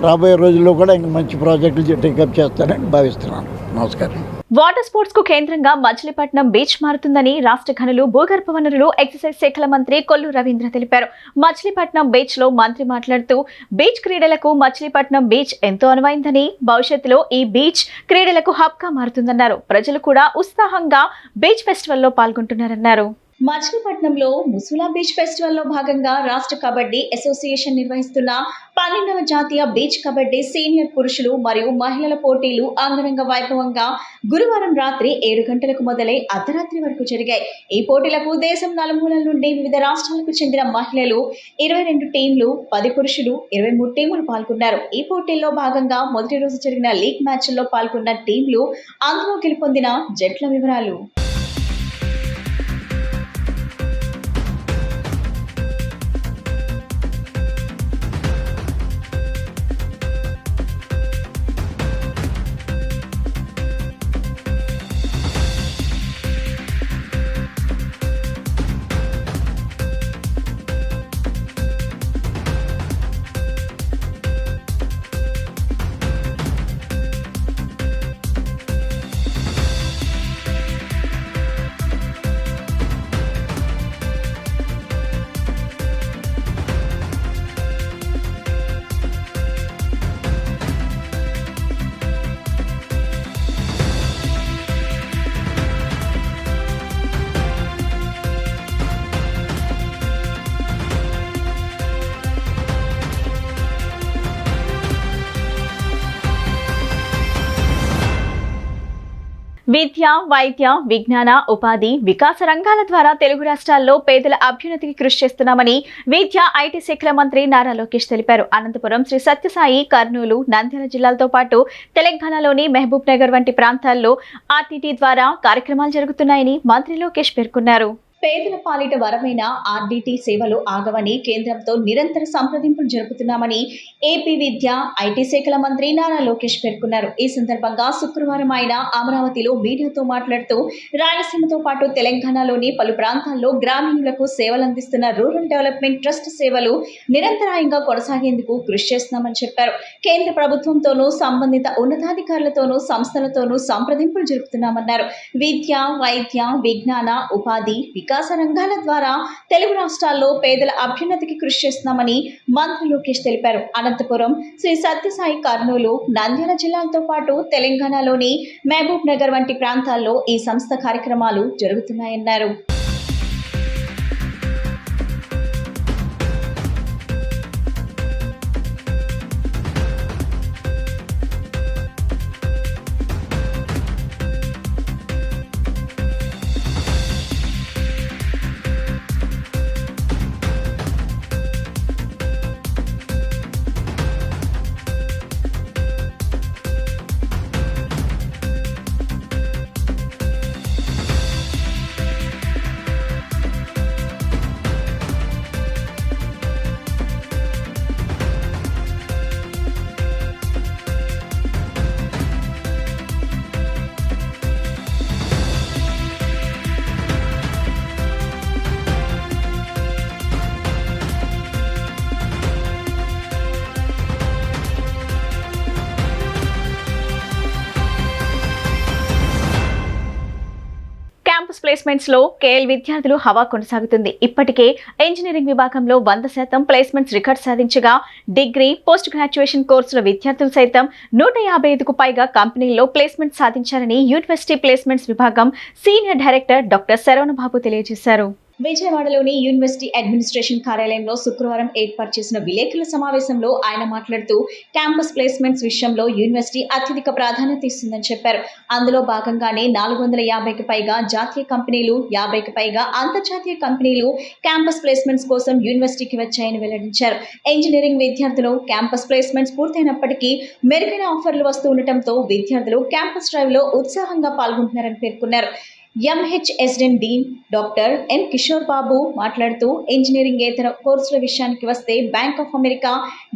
రాబోయే రోజుల్లో కూడా ఇంకా మంచి ప్రాజెక్టులు టేకప్ చేస్తారని భావిస్తున్నాను. నమస్కారం. వాటర్ స్పోర్ట్స్ కు కేంద్రంగా మచిలీపట్నం బీచ్ మారుతుందని రాష్ట్ర గనులు, భూగర్భ వనరులు, ఎక్సైజ్ శాఖల మంత్రి కొల్లు రవీంద్ర తెలిపారు. మచిలీపట్నం బీచ్ లో మంత్రి మాట్లాడుతూ బీచ్ క్రీడలకు మచిలీపట్నం బీచ్ ఎంతో అనువైందని, భవిష్యత్తులో ఈ బీచ్ క్రీడలకు హబ్ గా మారుతుందన్నారు. ప్రజలు కూడా ఉత్సాహంగా బీచ్ ఫెస్టివల్ లో పాల్గొంటున్నారన్నారు. మచిలీపట్నంలో ముసులా బీచ్ ఫెస్టివల్ లో భాగంగా రాష్ట్ర కబడ్డీ అసోసియేషన్ నిర్వహిస్తున్న 12వ జాతీయ బీచ్ కబడ్డీ సీనియర్ పురుషులు మరియు మహిళల పోటీలు అంగరంగ వైభవంగా గురువారం రాత్రి 7 గంటలకు మొదలై అర్ధరాత్రి వరకు జరిగాయి. ఈ పోటీలకు దేశం నలుమూలల నుండి వివిధ రాష్ట్రాలకు చెందిన మహిళలు 22 టీంలు, 10 పురుషులు, 23 టీములు పాల్గొన్నారు. ఈ పోటీల్లో భాగంగా మొదటి రోజు జరిగిన లీగ్ మ్యాచ్ల్లో పాల్గొన్న టీంలు, అందులో గెలుపొందిన జట్ల వివరాలు. విద్య, వైద్య, విజ్ఞాన, ఉపాధి, వికాస రంగాల ద్వారా తెలుగు రాష్ట్రాల్లో పేదల అభ్యున్నతికి కృషి చేస్తున్నామని విద్య, ఐటీ శాఖల మంత్రి నారా లోకేష్ తెలిపారు. అనంతపురం, శ్రీ సత్యసాయి, కర్నూలు, నంద్యాల జిల్లాలతో పాటు తెలంగాణలోని మహబూబ్ నగర్ వంటి ప్రాంతాల్లో ఆర్టీటీ ద్వారా కార్యక్రమాలు జరుగుతున్నాయని మంత్రి లోకేష్ పేర్కొన్నారు. పేదల పాలిట వరమైన ఆర్డీటీ సేవలు ఆగవని కేంద్రంతో నిరంతర సంప్రదింపులు జరుపుతున్నామని ఏపీ విద్య, ఐటీ శాఖల మంత్రి నారా లోకేష్ పేర్కొన్నారు. ఈ సందర్భంగా శుక్రవారం ఆయన అమరావతిలో మీడియాతో మాట్లాడుతూ రాయలసీమతో పాటు తెలంగాణలోని పలు ప్రాంతాల్లో గ్రామీణులకు సేవలు అందిస్తున్న రూరల్ డెవలప్మెంట్ ట్రస్ట్ సేవలు నిరంతరాయంగా కొనసాగేందుకు కృషి చేస్తున్నామని చెప్పారు. కేంద్ర ప్రభుత్వంతోనూ సంబంధిత ఉన్నతాధికారులతోనూ సంస్థలతోనూ సంప్రదింపులు జరుపుతున్నామన్నారు. విద్య, వైద్య, విజ్ఞాన, ఉపాధి, వికాస రంగాల ద్వారా తెలుగు రాష్ట్రాల్లో పేదల అభ్యున్నతికి కృషి చేస్తున్నామని మంత్రి లోకేష్ తెలిపారు. అనంతపురం, శ్రీ సత్యసాయి, కర్నూలు, నంద్యాల జిల్లాలతో పాటు తెలంగాణలోని మహబూబ్ నగర్ వంటి ప్రాంతాల్లో ఈ సంస్థ కార్యక్రమాలు జరుగుతున్నాయన్నారు. ప్లేస్మెంట్స్ లో కేఎల్ విద్యార్థులు హవా కొనసాగుతుంది. ఇప్పటికే ఇంజనీరింగ్ విభాగంలో 100% ప్లేస్మెంట్స్ రికార్డ్ సాధించగా డిగ్రీ, పోస్ట్ గ్రాడ్యుయేషన్ కోర్సుల విద్యార్థులు సైతం 155కు పైగా కంపెనీల్లో ప్లేస్మెంట్ సాధించారని యూనివర్సిటీ ప్లేస్మెంట్స్ విభాగం సీనియర్ డైరెక్టర్ డాక్టర్ శరవణబాబు తెలియజేశారు. విజయవాడలోని యూనివర్సిటీ అడ్మినిస్ట్రేషన్ కార్యాలయంలో శుక్రవారం ఏర్పాటు చేసిన విలేకరుల సమావేశంలో ఆయన మాట్లాడుతూ క్యాంపస్ ప్లేస్మెంట్స్ విషయంలో యూనివర్సిటీ అత్యధిక ప్రాధాన్యత ఇస్తుందని చెప్పారు. అందులో భాగంగానే 450కి పైగా జాతీయ కంపెనీలు, 50కి పైగా అంతర్జాతీయ కంపెనీలు క్యాంపస్ ప్లేస్మెంట్స్ కోసం యూనివర్సిటీకి వచ్చాయని వెల్లడించారు. ఇంజనీరింగ్ విద్యార్థులు క్యాంపస్ ప్లేస్మెంట్స్ పూర్తయినప్పటికీ మెరుగైన ఆఫర్లు వస్తూ ఉండటంతో విద్యార్థులు క్యాంపస్ డ్రైవ్ లో ఉత్సాహంగా పాల్గొంటున్నారని పేర్కొన్నారు. MHS dean dean doctor N Kishore Babu మాట్లాడుతూ ఇంజనీరింగేతర కోర్సుల విషయానికి వస్తే bank of America,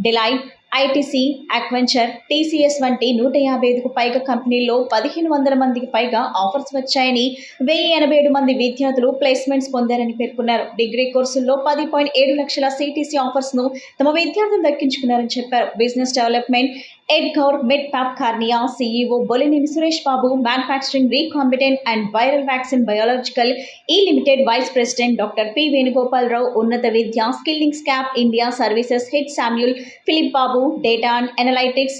Deloitte, ITC, Accenture, TCS వంటి 155కు పైగా కంపెనీల్లో 1500 మందికి పైగా ఆఫర్స్ వచ్చాయని, 1087 మంది విద్యార్థులు ప్లేస్మెంట్స్ పొందారని పేర్కొన్నారు. డిగ్రీ కోర్సుల్లో 10.7 లక్షల సిటీసీ ఆఫర్స్ ను తమ విద్యార్థులు దక్కించుకున్నారని చెప్పారు. బిజినెస్ డెవలప్మెంట్ ఎడ్గౌర్ మెడ్పాప్ కార్నియా CEO Bolineni Suresh Babu, manufacturing recombinant and viral vaccine biological E limited vice president doctor P Venugopalarao, ఉన్నత విద్య స్కిల్లింగ్ స్కాప్ India services head Samuel Philip Babu, data and analytics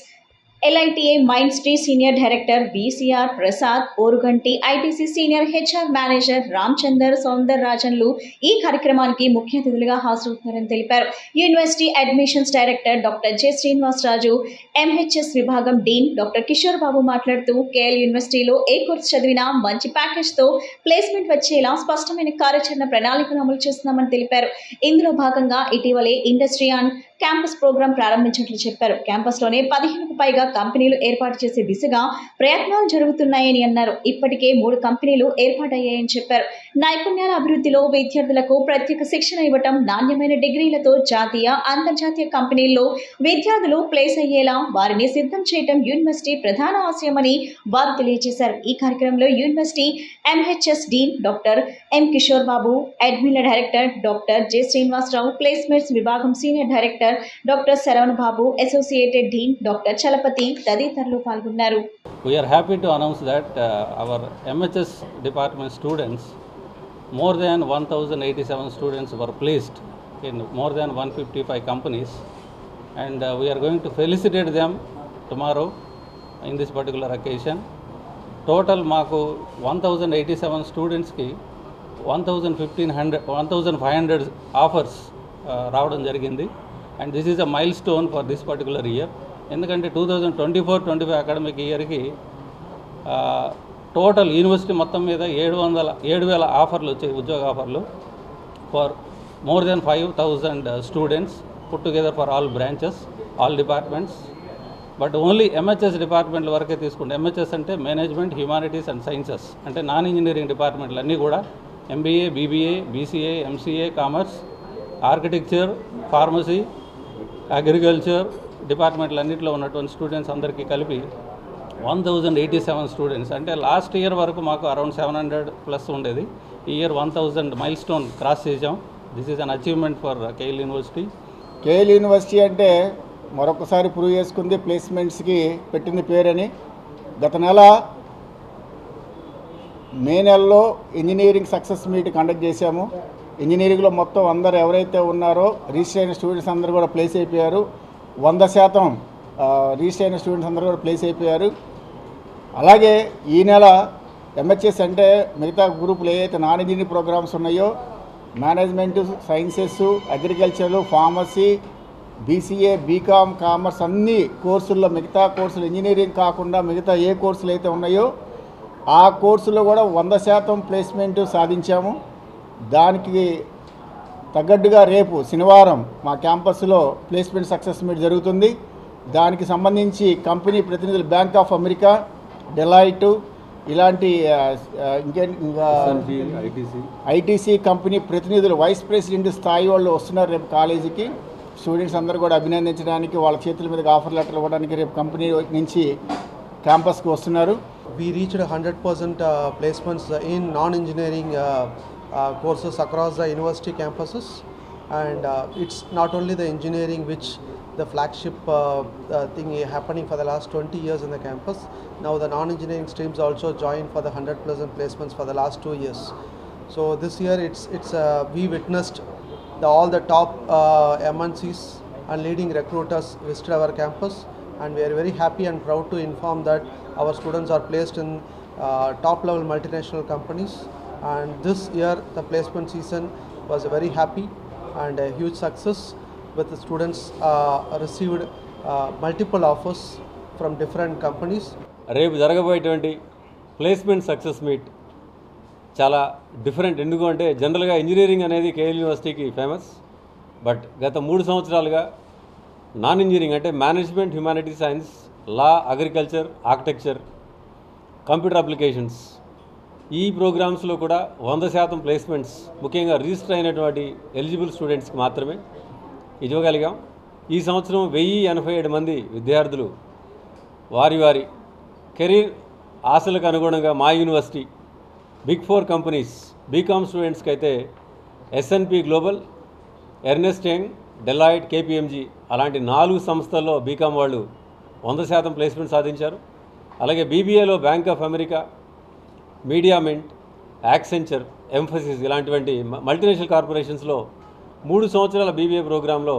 LITA Mindtree senior director BCR Prasad, Oruganti ITC senior HR manager Ramachandar, Soundar రాజన్లు ఈ కార్యక్రమానికి ముఖ్య అతిథులుగా హాజరవుతున్నారని తెలిపారు. University admissions director doctor J Srinivasaraju, MHS విభాగం డీన్ డాక్టర్ కిషోర్ బాబు మాట్లాడుతూ కేఎల్ యూనివర్సిటీలో ఏ కోర్సు చదివినా మంచి ప్యాకేజ్తో ప్లేస్మెంట్ వచ్చేలా స్పష్టమైన కార్యాచరణ ప్రణాళికను అమలు చేస్తున్నామని తెలిపారు. ఇందులో భాగంగా ఇటీవలే ఇండస్ట్రీ ఆన్ క్యాంపస్ ప్రోగ్రాం ప్రారంభించినట్లు చెప్పారు. క్యాంపస్లోనే 15కు పైగా కంపెనీలు ఏర్పాటు చేసే దిశగా ప్రయత్నాలు జరుగుతున్నాయని అన్నారు. ఇప్పటికే 3 కంపెనీలు ఏర్పాటయ్యాయని చెప్పారు. నైపుణ్యాల అభివృద్ధిలో విద్యార్థులకు ప్రత్యేక శిక్షణ ఇవ్వటం, నాణ్యమైన డిగ్రీలతో జాతీయ, అంతర్జాతీయ కంపెనీల్లో విద్యార్థులు ప్లేస్ అయ్యేలా వారిని సిద్ధం చేయడం యూనివర్సిటీ ప్రధాన ఆశయమని వారు తెలియజేశారు. ఈ కార్యక్రమంలో university MHS dean doctor M Kishore Babu, అడ్మిన్ల director doctor J Srinivasarao, placements విభాగం senior director doctor Saravanababu, associated dean doctor Chalapathi తదితరులు పాల్గొన్నారు. We are happy to announce that our MHS department students, more than 1087 students were placed in more than 155 companies, and we are going to felicitate them tomorrow in this particular occasion. Total మాకు 1087 స్టూడెంట్స్కి 1500 offers రావడం జరిగింది. And this is a mile stone for this particular year. ఎందుకంటే 2024-25 academic ఇయర్కి total university మొత్తం మీద 7,000 ఆఫర్లు వచ్చాయి, ఉద్యోగ ఆఫర్లు for more than 5,000 students put together for all branches, all departments. But only MHS డిపార్ట్మెంట్ల వరకే తీసుకుంటే, ఎంహెచ్ఎస్ అంటే మేనేజ్మెంట్, హ్యుమానిటీస్ అండ్ సైన్సెస్, అంటే నాన్ ఇంజనీరింగ్ డిపార్ట్మెంట్లు అన్నీ కూడా MBA, BBA, BCA, MCA, commerce, architecture, pharmacy, agriculture డిపార్ట్మెంట్లన్నింటిలో ఉన్నటువంటి స్టూడెంట్స్ అందరికీ కలిపి 1087 స్టూడెంట్స్. అంటే లాస్ట్ ఇయర్ వరకు మాకు అరౌండ్ 700+ ఉండేది. ఈ ఇయర్ 1000 మైల్ స్టోన్ క్రాస్ చేసాం. This is an achievement for KL university. KL university అంటే మరొకసారి ప్రూవ్ చేసుకుంది ప్లేస్మెంట్స్కి పెట్టింది పేరని. గత మే నెలలో ఇంజనీరింగ్ సక్సెస్ మీట్ కండక్ట్ చేశాము. ఇంజనీరింగ్లో మొత్తం అందరూ ఎవరైతే ఉన్నారో రిజిస్టర్ అయిన స్టూడెంట్స్ అందరూ కూడా ప్లేస్ అయిపోయారు. 100% రిజిస్టర్ అయిన స్టూడెంట్స్ అందరూ కూడా ప్లేస్ అయిపోయారు. అలాగే ఈ నెల ఎంహెచ్ఎస్ అంటే మిగతా గ్రూపులు ఏదైతే నాన్ ఇంజనీరింగ్ ప్రోగ్రామ్స్ ఉన్నాయో, management, sciences, agriculture, pharmacy, BCA, BCom, commerce అన్ని కోర్సుల్లో మిగతా కోర్సులు ఇంజనీరింగ్ కాకుండా మిగతా ఏ కోర్సులు అయితే ఉన్నాయో ఆ కోర్సులో కూడా 100% ప్లేస్మెంట్ సాధించాము. దానికి తగ్గట్టుగా రేపు శనివారం మా క్యాంపస్లో ప్లేస్మెంట్ సక్సెస్ మీట్ జరుగుతుంది. దానికి సంబంధించి కంపెనీ ప్రతినిధులు బ్యాంక్ ఆఫ్ అమెరికా, డెలాయిట్ ఇలాంటి ఐటీసీ కంపెనీ ప్రతినిధులు, వైస్ ప్రెసిడెంట్ స్థాయి వాళ్ళు వస్తున్నారు రేపు కాలేజీకి. స్టూడెంట్స్ అందరూ కూడా అభినందించడానికి, వాళ్ళ చేతుల మీదకి ఆఫర్ లెటర్ ఇవ్వడానికి రేపు కంపెనీ నుంచి క్యాంపస్కి వస్తున్నారు. We reached 100% placements in non-engineering courses across the university campuses, and it's not only the engineering which the flagship thing happening for the last 20 years in the campus. Now the non-engineering streams also joined for the 100% placements for the last 2 years. So this year we witnessed all the top MNCs and leading recruiters visited our campus, and we are very happy and proud to inform that our students are placed in top level multinational companies. And this year the placement season was very happy and a huge success, with the students received multiple offers from different companies. రేపు జరగబోయేటువంటి placement success meet చాలా different. ఎందుకంటే జనరల్గా engineering అనేది KL యూనివర్సిటీకి famous, but గత 3 సంవత్సరాలుగా non engineering అంటే మేనేజ్మెంట్, హ్యుమానిటీ సైన్స్, లా, అగ్రికల్చర్, ఆర్కిటెక్చర్, కంప్యూటర్ అప్లికేషన్స్ ఈ ప్రోగ్రామ్స్లో కూడా 100% ప్లేస్మెంట్స్ ముఖ్యంగా రిజిస్టర్ అయినటువంటి ఎలిజిబుల్ స్టూడెంట్స్కి మాత్రమే ఇవ్వగలిగాం. ఈ సంవత్సరం 1087 మంది విద్యార్థులు వారి కెరీర్ ఆశలకు అనుగుణంగా మా యూనివర్సిటీ బిగ్ 4 కంపెనీస్ బీకామ్ స్టూడెంట్స్కి అయితే SNP global, Ernst Young, Deloitte, KPMG అలాంటి 4 సంస్థల్లో బీకామ్ వాళ్ళు 100% ప్లేస్మెంట్ సాధించారు. అలాగే బీబీఏలో బ్యాంక్ ఆఫ్ అమెరికా, మీడియామెంట్, యాక్సెంచర్, ఎంఫసిస్ ఇలాంటివంటి మల్టీనేషనల్ కార్పొరేషన్స్లో 3 సంవత్సరాల బీబీఏ ప్రోగ్రాంలో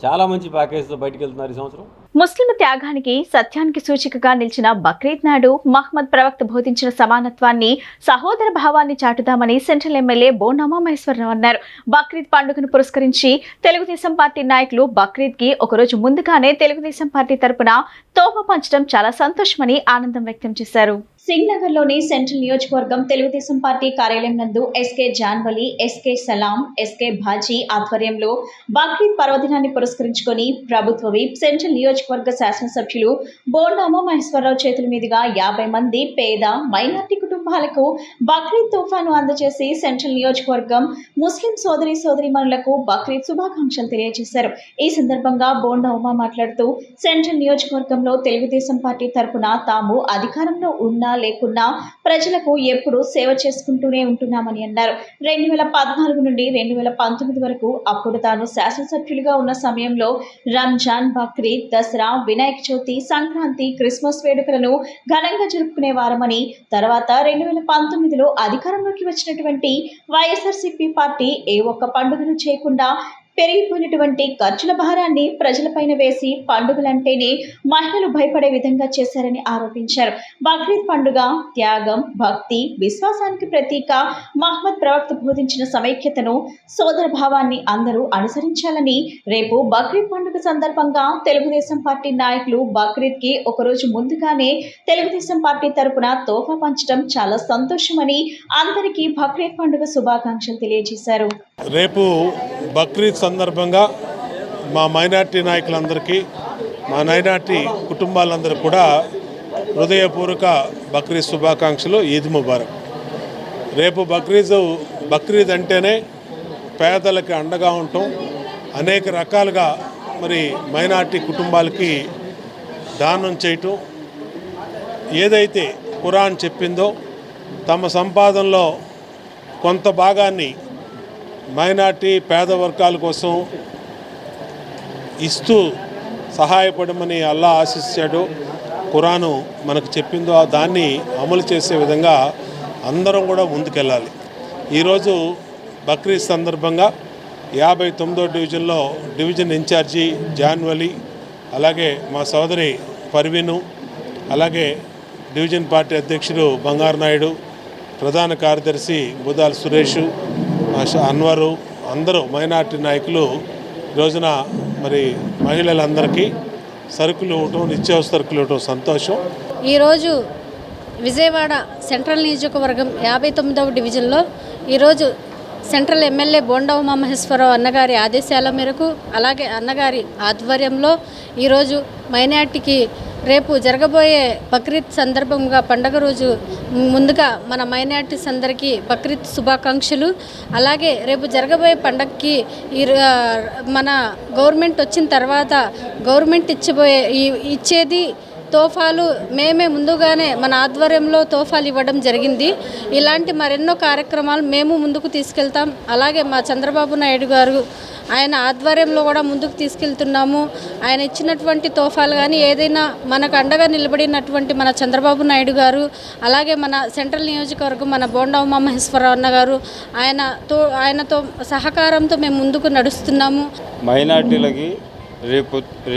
చాలా మంచి ప్యాకేజ్తో బయటికి వెళ్తున్నారు ఈ సంవత్సరం. ముస్లింల త్యాగానికి, సత్యానికి సూచికగా నిలిచిన బక్రీద్ నాడు మహమ్మద్ ప్రవక్త బోధించిన సమానత్వాన్ని, సహోదర భావాన్ని చాటుదామని సెంట్రల్ ఎమ్మెల్యే బోండామ మహేశ్వరరావు అన్నారు. బక్రీద్ పండుగను పురస్కరించి తెలుగుదేశం పార్టీ నాయకులు బక్రీద్కి ఒకరోజు ముందుగానే తెలుగుదేశం పార్టీ తరపున తోఫా పంచడం చాలా సంతోషమని ఆనందం వ్యక్తం చేశారు. సింగ్నగర్లోని సెంట్రల్ నియోజకవర్గం తెలుగుదేశం పార్టీ కార్యాలయం నందు ఎస్కే జాన్వలి, ఎస్కే సలాం, ఎస్కే భాజీ ఆధ్వర్యంలో బక్రీద్ పర్వదినాన్ని పురస్కరించుకొని ప్రభుత్వ విప్ సెంట్రల్ నియోజకవర్గ శాసనసభ్యులు బోండామ మహేశ్వరరావు చేతుల మీదుగా 50 మంది పేద మైనార్టీ కుటుంబాలకు బక్రీద్ తోఫాను అందజేసి సెంట్రల్ నియోజకవర్గం ముస్లిం సోదరీమణులకు బక్రీద్ శుభాకాంక్షలు తెలియజేశారు. ఈ సందర్భంగా బోండామ మాట్లాడుతూ సెంట్రల్ నియోజకవర్గంలో తెలుగుదేశం పార్టీ తరపున తాము అధికారంలో ఉన్నా లేకున్నా ప్రజలకు ఎప్పుడూ సేవ చేసుకుంటూనే ఉంటున్నామని అన్నారు. 2014 నుండి 2019 వరకు అప్పుడు తాను శాసనసభ్యులుగా ఉన్న సమయంలో రంజాన్, బక్రీద్, దసరా, వినాయక చవితి, సంక్రాంతి, క్రిస్మస్ వేడుకలను ఘనంగా జరుపుకునేవారమని, తర్వాత 2019లో అధికారంలోకి వచ్చినటువంటి వైఎస్ఆర్సీపీ పార్టీ ఏ ఒక్క పండుగను చేయకుండా పెరిగిపోయినటువంటి ఖర్చుల భారాన్ని ప్రజలపైన వేసి పండుగలంటేనే మహిళలు భయపడే విధంగా చేశారని ఆరోపించారు. బక్రీద్ పండుగ త్యాగం, భక్తి, విశ్వాసానికి ప్రతీక. మహమ్మద్ ప్రవక్త బోధించిన సమైక్యతను, సోదర భావాన్ని అందరూ అనుసరించాలని, రేపు బక్రీద్ పండుగ సందర్భంగా తెలుగుదేశం పార్టీ నాయకులు బక్రీద్కి ఒకరోజు ముందుగానే తెలుగుదేశం పార్టీ తరపున తోఫా పంచడం చాలా సంతోషమని అందరికీ బక్రీద్ పండుగ శుభాకాంక్షలు తెలియజేశారు. రేపు బక్రీద్ సందర్భంగా మా మైనార్టీ నాయకులందరికీ, మా మైనార్టీ కుటుంబాలందరూ కూడా హృదయపూర్వక బక్రీద్ శుభాకాంక్షలు. ఈద్ ముబారక్. రేపు బక్రీద్ అంటేనే పేదలకి అండగా ఉండటం, అనేక రకాలుగా మరి మైనార్టీ కుటుంబాలకి దానం చేయటం, ఏదైతే ఖురాన్ చెప్పిందో తమ సంపాదనలో కొంత భాగాన్ని మైనార్టీ పేద వర్గాల కోసం ఇస్తూ సహాయపడమని అల్లా ఆశించాడు. ఖురాను మనకు చెప్పిందో దాన్ని అమలు చేసే విధంగా అందరం కూడా ముందుకెళ్ళాలి. ఈరోజు బక్రీద్ సందర్భంగా 59వ డివిజన్లో డివిజన్ ఇన్ఛార్జి జాన్వలి, అలాగే మా సోదరి పర్వీను, అలాగే డివిజన్ పార్టీ అధ్యక్షుడు బంగారు నాయుడు, ప్రధాన కార్యదర్శి బుదాల్ సురేషు, అన్వరు, అందరూ మైనార్టీ నాయకులు రోజున మరి మహిళలందరికీ సరుకులు ఇవ్వటం, నిత్యావసరకులు ఇవ్వటం సంతోషం. ఈరోజు విజయవాడ సెంట్రల్ నియోజకవర్గం 59వ డివిజన్లో ఈరోజు సెంట్రల్ ఎమ్మెల్యే బోండామ మహేశ్వరరావు అన్నగారి ఆదేశాల మేరకు, అలాగే అన్నగారి ఆధ్వర్యంలో ఈరోజు మైనార్టీకి రేపు జరగబోయే బక్రీద్ సందర్భంగా పండగ రోజు ముందుగా మన మైనార్టీస్ అందరికీ బక్రీద్ శుభాకాంక్షలు. అలాగే రేపు జరగబోయే పండగకి మన గవర్నమెంట్ వచ్చిన తర్వాత గవర్నమెంట్ ఇచ్చేది తోఫాలు మేమే ముందుగానే మన ఆధ్వర్యంలో తోఫాలు ఇవ్వడం జరిగింది. ఇలాంటి మరెన్నో కార్యక్రమాలు మేము ముందుకు తీసుకెళ్తాం. అలాగే మా చంద్రబాబు నాయుడు గారు ఆయన ఆధ్వర్యంలో కూడా ముందుకు తీసుకెళ్తున్నాము. ఆయన ఇచ్చినటువంటి తోఫాలు కానీ ఏదైనా మనకు అండగా నిలబడినటువంటి మన చంద్రబాబు నాయుడు గారు, అలాగే మన సెంట్రల్ నియోజకవర్గం మన బోండా ఉమామహేశ్వరరావు అన్న గారు ఆయనతో సహకారంతో మేము ముందుకు నడుస్తున్నాము. మైనార్టీలకి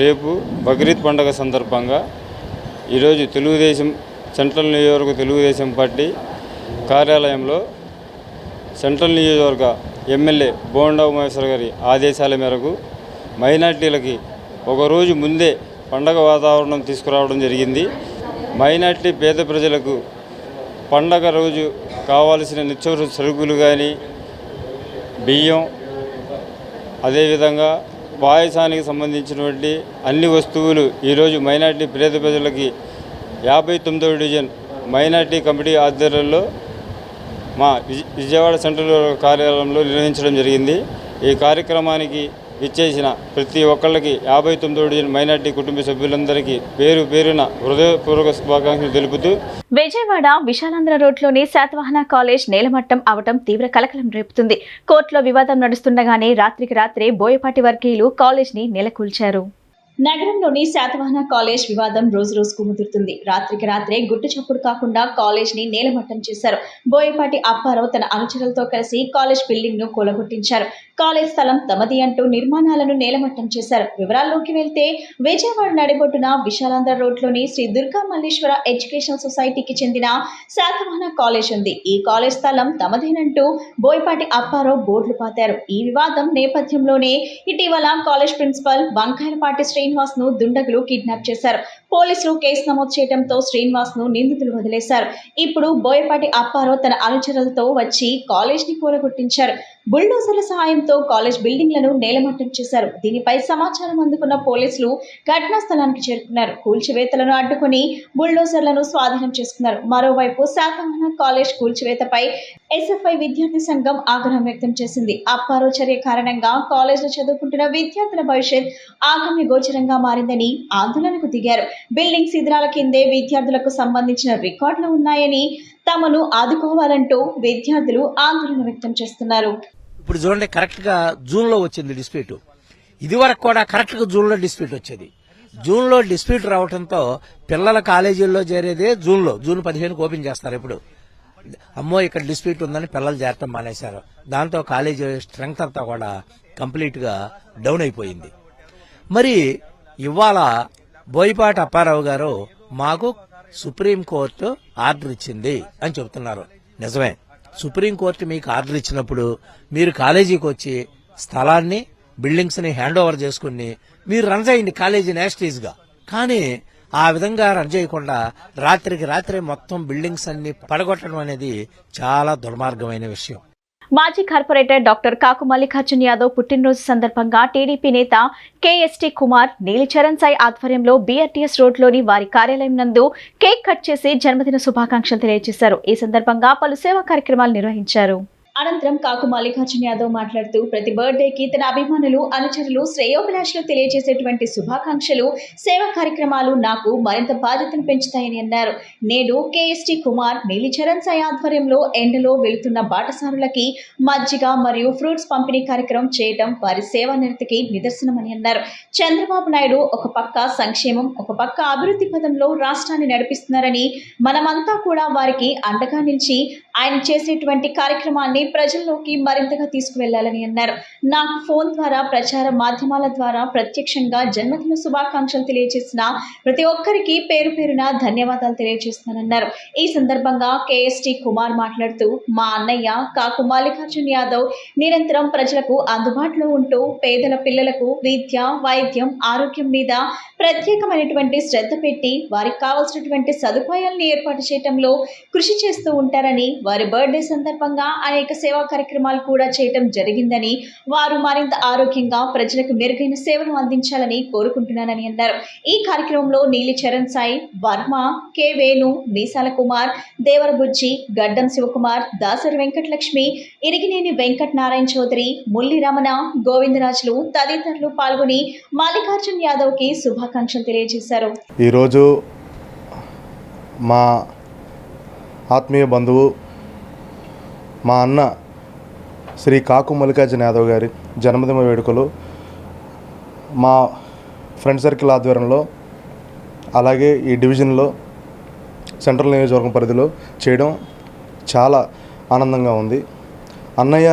రేపు బక్రీద్ పండుగ సందర్భంగా ఈరోజు తెలుగుదేశం సెంట్రల్ నియోజకవర్గ తెలుగుదేశం పార్టీ కార్యాలయంలో సెంట్రల్ నియోజకవర్గ ఎమ్మెల్యే బోండా ఉమామహేశ్వర గారి ఆదేశాల మేరకు మైనార్టీలకి ఒకరోజు ముందే పండగ వాతావరణం తీసుకురావడం జరిగింది. మైనార్టీ పేద ప్రజలకు పండగ రోజు కావాల్సిన నిత్యావసర సరుకులు కానీ బియ్యం, అదేవిధంగా పాయసానికి సంబంధించినటువంటి అన్ని వస్తువులు ఈరోజు మైనార్టీ పేద ప్రజలకి 59వ డివిజన్ మైనార్టీ కమిటీ ఆధ్వర్యంలో మా విజయవాడ సెంట్రల్ కార్యాలయంలో నిర్వహించడం జరిగింది. ఈ కార్యక్రమానికి ఇచ్చేసిన ప్రతి ఒక్కళ్ళకి 59వ డివిజన్ మైనార్టీ కుటుంబ సభ్యులందరికీ పేరు పేరున హృదయపూర్వక శుభాకాంక్షలు తెలుపుతూ విజయవాడ విశాలాంధ్ర రోడ్లోని శాతవాహన కాలేజ్ నేలమట్టం అవటం తీవ్ర కలకలం రేపుతుంది. కోర్టులో వివాదం నడుస్తుండగానే రాత్రికి రాత్రే బోయపాటి వర్గీయులు కాలేజ్ని నెలకూల్చారు. నగరంలోని శాతవాహన కాలేజ్ వివాదం రోజు రోజుకు ముదురుతుంది. రాత్రికి రాత్రే గుట్టు చప్పుడు కాకుండా కాలేజ్ ని నేలమట్టం చేశారు. బోయపాటి అప్పారావు తన అనుచరులతో కలిసి కాలేజ్ బిల్డింగ్ ను కూలగొట్టించారు. కాలేజ్ స్థలం తమది అంటూ నిర్మాణాలను నేలమట్టం చేశారు. వివరాల్లోకి వెళ్తే విజయవాడ నడిబొడ్డున విశాలాంధ్ర రోడ్లోని శ్రీ దుర్గా మల్లేశ్వర ఎడ్యుకేషనల్ సొసైటీకి చెందిన శాతవాహన కాలేజ్ ఉంది. ఈ కాలేజ్ స్థలం తమదేనంటూ బోయపాటి అప్పారావు బోర్డులు పాతారు. ఈ వివాదం నేపథ్యంలోనే ఇటీవల కాలేజ్ ప్రిన్సిపల్ వంకాయలపాటి శ్రీనివాస్ ను దుండగులు కిడ్నాప్ చేశారు. పోలీసులు కేసు నమోదు చేయడంతో శ్రీనివాస్ ను నిందితులు వదిలేశారు. ఇప్పుడు బోయపాటి అప్పారావు తన అనుచరులతో వచ్చి కాలేజ్ ని కూలగొట్టించారు. బుల్డోజర్ల సహాయంతో కాలేజ్ బిల్డింగ్లను నేలమట్టం చేశారు. దీనిపై సమాచారం అందుకున్న పోలీసులు ఘటనా స్థలానికి చేరుకున్నారు. కూల్చివేతలను అడ్డుకుని బుల్డోజర్లను స్వాధీనం చేసుకున్నారు. మరోవైపు శాతవాహన కాలేజ్ కూల్చివేతపై ఎస్ఎఫ్ఐ విద్యార్థి సంఘం ఆగ్రహం వ్యక్తం చేసింది. అప్పారావు చర్య కారణంగా కాలేజ్ లో చదువుకుంటున్న విద్యార్థుల భవిష్యత్ ఆగమ్య గోచరంగా మారిందని ఆందోళనకు దిగారు. బిల్డింగ్ శిథిలాల కిందే విద్యార్థులకు సంబంధించిన రికార్డులు ఉన్నాయని తమను ఆదుకోవాలంటూ విద్యార్థులు ఆందోళన వ్యక్తం చేస్తున్నారు. ఇప్పుడు చూడండి, కరెక్ట్ గా జూన్ లో వచ్చింది డిస్ప్యూట్. ఇది వరకు కూడా కరెక్ట్ గా జూన్ లో డిస్ప్యూట్ వచ్చేది. జూన్ లో డిస్ప్యూట్ రావడంతో పిల్లల కాలేజీల్లో చేరేదే జూన్ 15కి ఓపెన్ చేస్తారు. ఇప్పుడు అమ్మో ఇక్కడ డిస్ప్యూట్ ఉందని పిల్లలు చేరటం మానేశారు. దాంతో కాలేజీ స్ట్రెంగ్త్ అంతా కూడా కంప్లీట్ గా డౌన్ అయిపోయింది. మరి ఇవాళ బోయపాటి అప్పారావు గారు మాకు సుప్రీంకోర్టు ఆర్డర్ ఇచ్చింది అని చెబుతున్నారు. నిజమే, సుప్రీంకోర్టు మీకు ఆర్డర్ ఇచ్చినప్పుడు మీరు కాలేజీకి వచ్చి స్థలాన్ని బిల్డింగ్స్ ని హ్యాండ్ ఓవర్ చేసుకుని మీరు రన్ చేయండి కాలేజీని యాస్టీజ్ గా. కానీ ఆ విధంగా రన్ చేయకుండా రాత్రికి రాత్రే మొత్తం బిల్డింగ్స్ అన్ని పడగొట్టడం అనేది చాలా దుర్మార్గమైన విషయం. మాజీ కార్పొరేటర్ డాక్టర్ కాకు మల్లికార్జున్ యాదవ్ పుట్టినరోజు సందర్భంగా టీడీపీ నేత కేఎస్టీ కుమార్ నీలిచరణ్ సాయి ఆధ్వర్యంలో బీఆర్టీఎస్ రోడ్లోని వారి కార్యాలయం నందు కేక్ కట్ చేసి జన్మదిన శుభాకాంక్షలు తెలియజేశారు. ఈ సందర్భంగా పలు సేవా కార్యక్రమాలు నిర్వహించారు. అనంతరం కాకు మల్లికార్జున్ యాదవ్ మాట్లాడుతూ ప్రతి బర్త్డేకి తన అభిమానులు, అనుచరులు, శ్రేయోభిలాషులు తెలియజేసేటువంటి శుభాకాంక్షలు, సేవా కార్యక్రమాలు నాకు మరింత బాధ్యతను పెంచుతాయని అన్నారు. నేడు కేఎస్టీ కుమార్ నీలిచరణ్ సాయి ఆధ్వర్యంలో ఎండలో వెళుతున్న బాటసారులకి మజ్జిగ మరియు ఫ్రూట్స్ పంపిణీ కార్యక్రమం చేయడం వారి సేవా నిరతికి నిదర్శనమని అన్నారు. చంద్రబాబు నాయుడు ఒక పక్క సంక్షేమం, ఒక పక్క అభివృద్ధి పదంలో రాష్ట్రాన్ని నడిపిస్తున్నారని, మనమంతా కూడా వారికి అండగా నిలిచి ఆయన చేసేటువంటి కార్యక్రమాన్ని ప్రజల్లోకి మరింతగా తీసుకువెళ్లాలని అన్నారు. నాకు ఫోన్ ద్వారా, ప్రచార మాధ్యమాల ద్వారా ప్రత్యక్షంగా జన్మదిన శుభాకాంక్షలు తెలియజేసిన ప్రతి ఒక్కరికి పేరు పేరున ధన్యవాదాలు తెలియజేస్తున్నానన్నారు. ఈ సందర్భంగా కేఎస్టీ కుమార్ మాట్లాడుతూ మా అన్నయ్య కాకు మల్లికార్జున్ యాదవ్ నిరంతరం ప్రజలకు అందుబాటులో ఉంటూ పేదల పిల్లలకు విద్య, వైద్యం, ఆరోగ్యం మీద ప్రత్యేకమైనటువంటి శ్రద్ధ పెట్టి వారికి కావాల్సినటువంటి సదుపాయాలను ఏర్పాటు చేయడంలో కృషి చేస్తూ ఉంటారని, వారి బర్త్డే సందర్భంగా అనేక సేవా కార్యక్రమాలు కూడా చేయటం జరిగిందని, వారు మరింత ఆరోగ్యంగా ప్రజలకు మెరుగైన సేవలు అందించాలని కోరుకుంటున్నానని అన్నారు. ఈ కార్యక్రమంలో నీలిచరణ్ సాయి, వర్మ, కె వేణు, మీసాల కుమార్, దేవరబుజ్జి, గడ్డం శివకుమార్, దాసరి వెంకటలక్ష్మి, ఇరిగినేని వెంకట్ నారాయణ చౌదరి, ముల్లి రమణ, గోవిందరాజులు తదితరులు పాల్గొని మల్లికార్జున్ యాదవ్ కి శుభాకాంక్షలు తెలియజేశారు. ఈరోజు మా ఆత్మీయ బంధువు మా అన్న శ్రీ కాకు మల్లికార్జున యాదవ్ గారి జన్మదిన వేడుకలు మా ఫ్రెండ్ సర్కిల్ ఆధ్వర్యంలో అలాగే ఈ డివిజన్లో సెంట్రల్ నియోజకవర్గం పరిధిలో చేయడం చాలా ఆనందంగా ఉంది. అన్నయ్య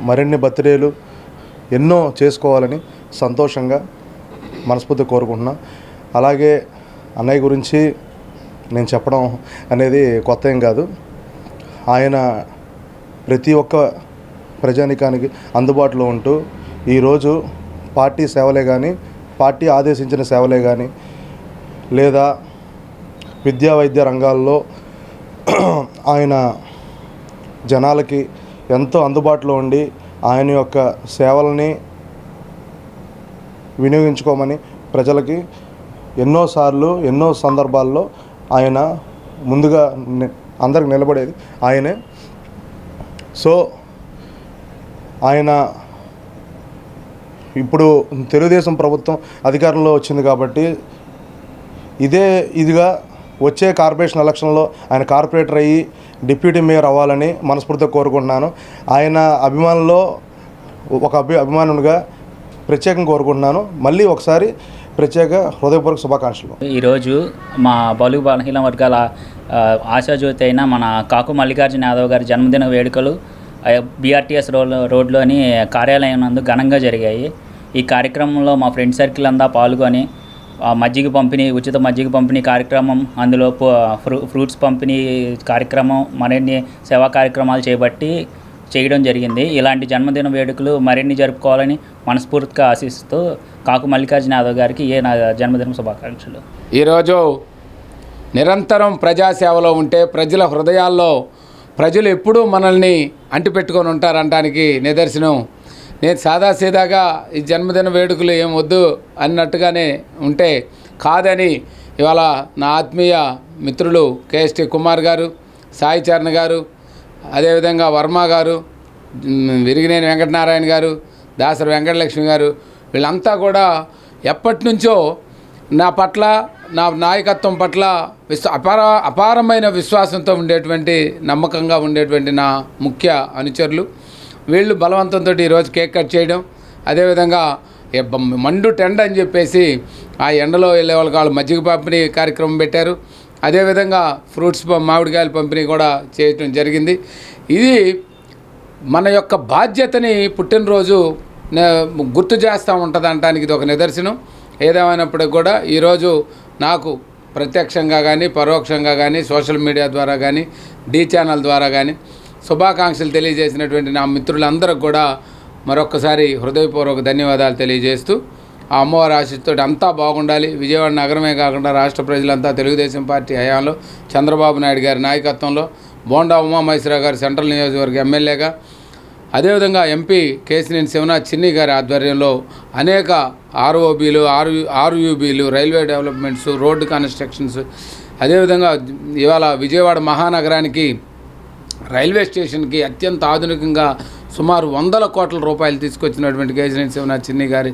మరిన్ని బర్త్డేలు ఎన్నో చేసుకోవాలని సంతోషంగా మనస్ఫూర్తి కోరుకుంటున్నా. అలాగే అన్నయ్య గురించి నేను చెప్పడం అనేది కొత్త ఏం కాదు. ఆయన ప్రతి ఒక్క ప్రజానికానికి అందుబాటులో ఉంటూ ఈరోజు పార్టీ సేవలే కానీ, పార్టీ ఆదేశించిన సేవలే కానీ, లేదా విద్యా వైద్య రంగాల్లో ఆయన జనాలకి ఎంతో అందుబాటులో ఉండి ఆయన యొక్క సేవలని వినియోగించుకోమని ప్రజలకి ఎన్నోసార్లు ఎన్నో సందర్భాల్లో ఆయన ముందుగా అందరికి నిలబడేది ఆయనే. సో ఆయన ఇప్పుడు తెలుగుదేశం ప్రభుత్వం అధికారంలో వచ్చింది కాబట్టి ఇదిగా వచ్చే కార్పొరేషన్ ఎలక్షన్లో ఆయన కార్పొరేటర్ అయ్యి డిప్యూటీ మేయర్ అవ్వాలని మనస్ఫూర్తిగా కోరుకుంటున్నాను. ఆయన అభిమానుల్లో ఒక అభిమానునిగా ప్రత్యేకంగా కోరుకుంటున్నాను. మళ్ళీ ఒకసారి ప్రత్యేక హృదయపూర్వక శుభాకాంక్షలు. ఈరోజు మా బలుగు బలహీన వర్గాల ఆశాజ్యోతి అయిన మన కాకు మల్లికార్జున యాదవ్ గారి జన్మదిన వేడుకలు BRTS రోడ్లోని కార్యాలయం నందు ఘనంగా జరిగాయి. ఈ కార్యక్రమంలో మా ఫ్రెండ్ సర్కిల్ అంతా పాల్గొని మజ్జిగ పంపిణీ, ఉచిత మజ్జిగ పంపిణీ కార్యక్రమం, అందులో ఫ్రూట్స్ పంపిణీ కార్యక్రమం, మరిన్ని సేవా కార్యక్రమాలు చేయడం జరిగింది. ఇలాంటి జన్మదిన వేడుకలు మరిన్ని జరుపుకోవాలని మనస్ఫూర్తిగా ఆశిస్తూ కాకు మల్లికార్జున యాదవ్ గారికి నా జన్మదిన శుభాకాంక్షలు. ఈరోజు నిరంతరం ప్రజాసేవలో ఉంటే ప్రజల హృదయాల్లో ప్రజలు ఎప్పుడూ మనల్ని అంటిపెట్టుకొని ఉంటారనడానికి నిదర్శనం. నేను సాదాసీదాగా ఈ జన్మదిన వేడుకలు ఏం వద్దు అన్నట్టుగానే ఉంటే కాదని ఇవాళ నా ఆత్మీయ మిత్రులు KST కుమార్ గారు, సాయి చరణ్ గారు, అదేవిధంగా వర్మ గారు, విరిగినేని వెంకటనారాయణ గారు, దాసరి వెంకటలక్ష్మి గారు, వీళ్ళంతా కూడా ఎప్పటి నుంచో నా పట్ల, నా నాయకత్వం పట్ల అపారమైన విశ్వాసంతో ఉండేటువంటి, నమ్మకంగా ఉండేటువంటి నా ముఖ్య అనుచరులు. వీళ్ళు బలవంతంతో ఈరోజు కేక్ కట్ చేయడం, అదేవిధంగా మండు టెండ అని చెప్పేసి ఆ ఎండలో వెళ్ళే వాళ్ళు మజ్జిగ పంపిణీ కార్యక్రమం పెట్టారు. అదేవిధంగా ఫ్రూట్స్ మామిడికాయల పంపిణీ కూడా చేయటం జరిగింది. ఇది మన యొక్క బాధ్యతని పుట్టినరోజు గుర్తు చేస్తూ ఉంటుంది అనడానికి ఇది ఒక నిదర్శనం. ఏదేమైనప్పటికీ కూడా ఈరోజు నాకు ప్రత్యక్షంగా కానీ, పరోక్షంగా కానీ, సోషల్ మీడియా ద్వారా కానీ, D ఛానల్ ద్వారా కానీ శుభాకాంక్షలు తెలియజేసినటువంటి నా మిత్రులందరికీ కూడా మరొక్కసారి హృదయపూర్వక ధన్యవాదాలు తెలియజేస్తూ ఆ అమ్మవారి ఆశీస్సుతో అంతా బాగుండాలి. విజయవాడ నగరమే కాకుండా రాష్ట్ర ప్రజలంతా తెలుగుదేశం పార్టీ హయాంలో చంద్రబాబు నాయుడు గారి నాయకత్వంలో బోండా ఉమామహేశ్వరరావు గారు సెంట్రల్ నియోజకవర్గ ఎమ్మెల్యేగా, అదేవిధంగా MP కేశినేని శివనాథ్ చిన్ని గారి ఆధ్వర్యంలో అనేక ROBలు, RUBలు, రైల్వే డెవలప్మెంట్స్, రోడ్డు కన్స్ట్రక్షన్స్, అదేవిధంగా ఇవాళ విజయవాడ మహానగరానికి రైల్వే స్టేషన్కి అత్యంత ఆధునికంగా సుమారు 100 కోట్ల రూపాయలు తీసుకొచ్చినటువంటి కేశినేని శివనాథ్ చిన్ని గారి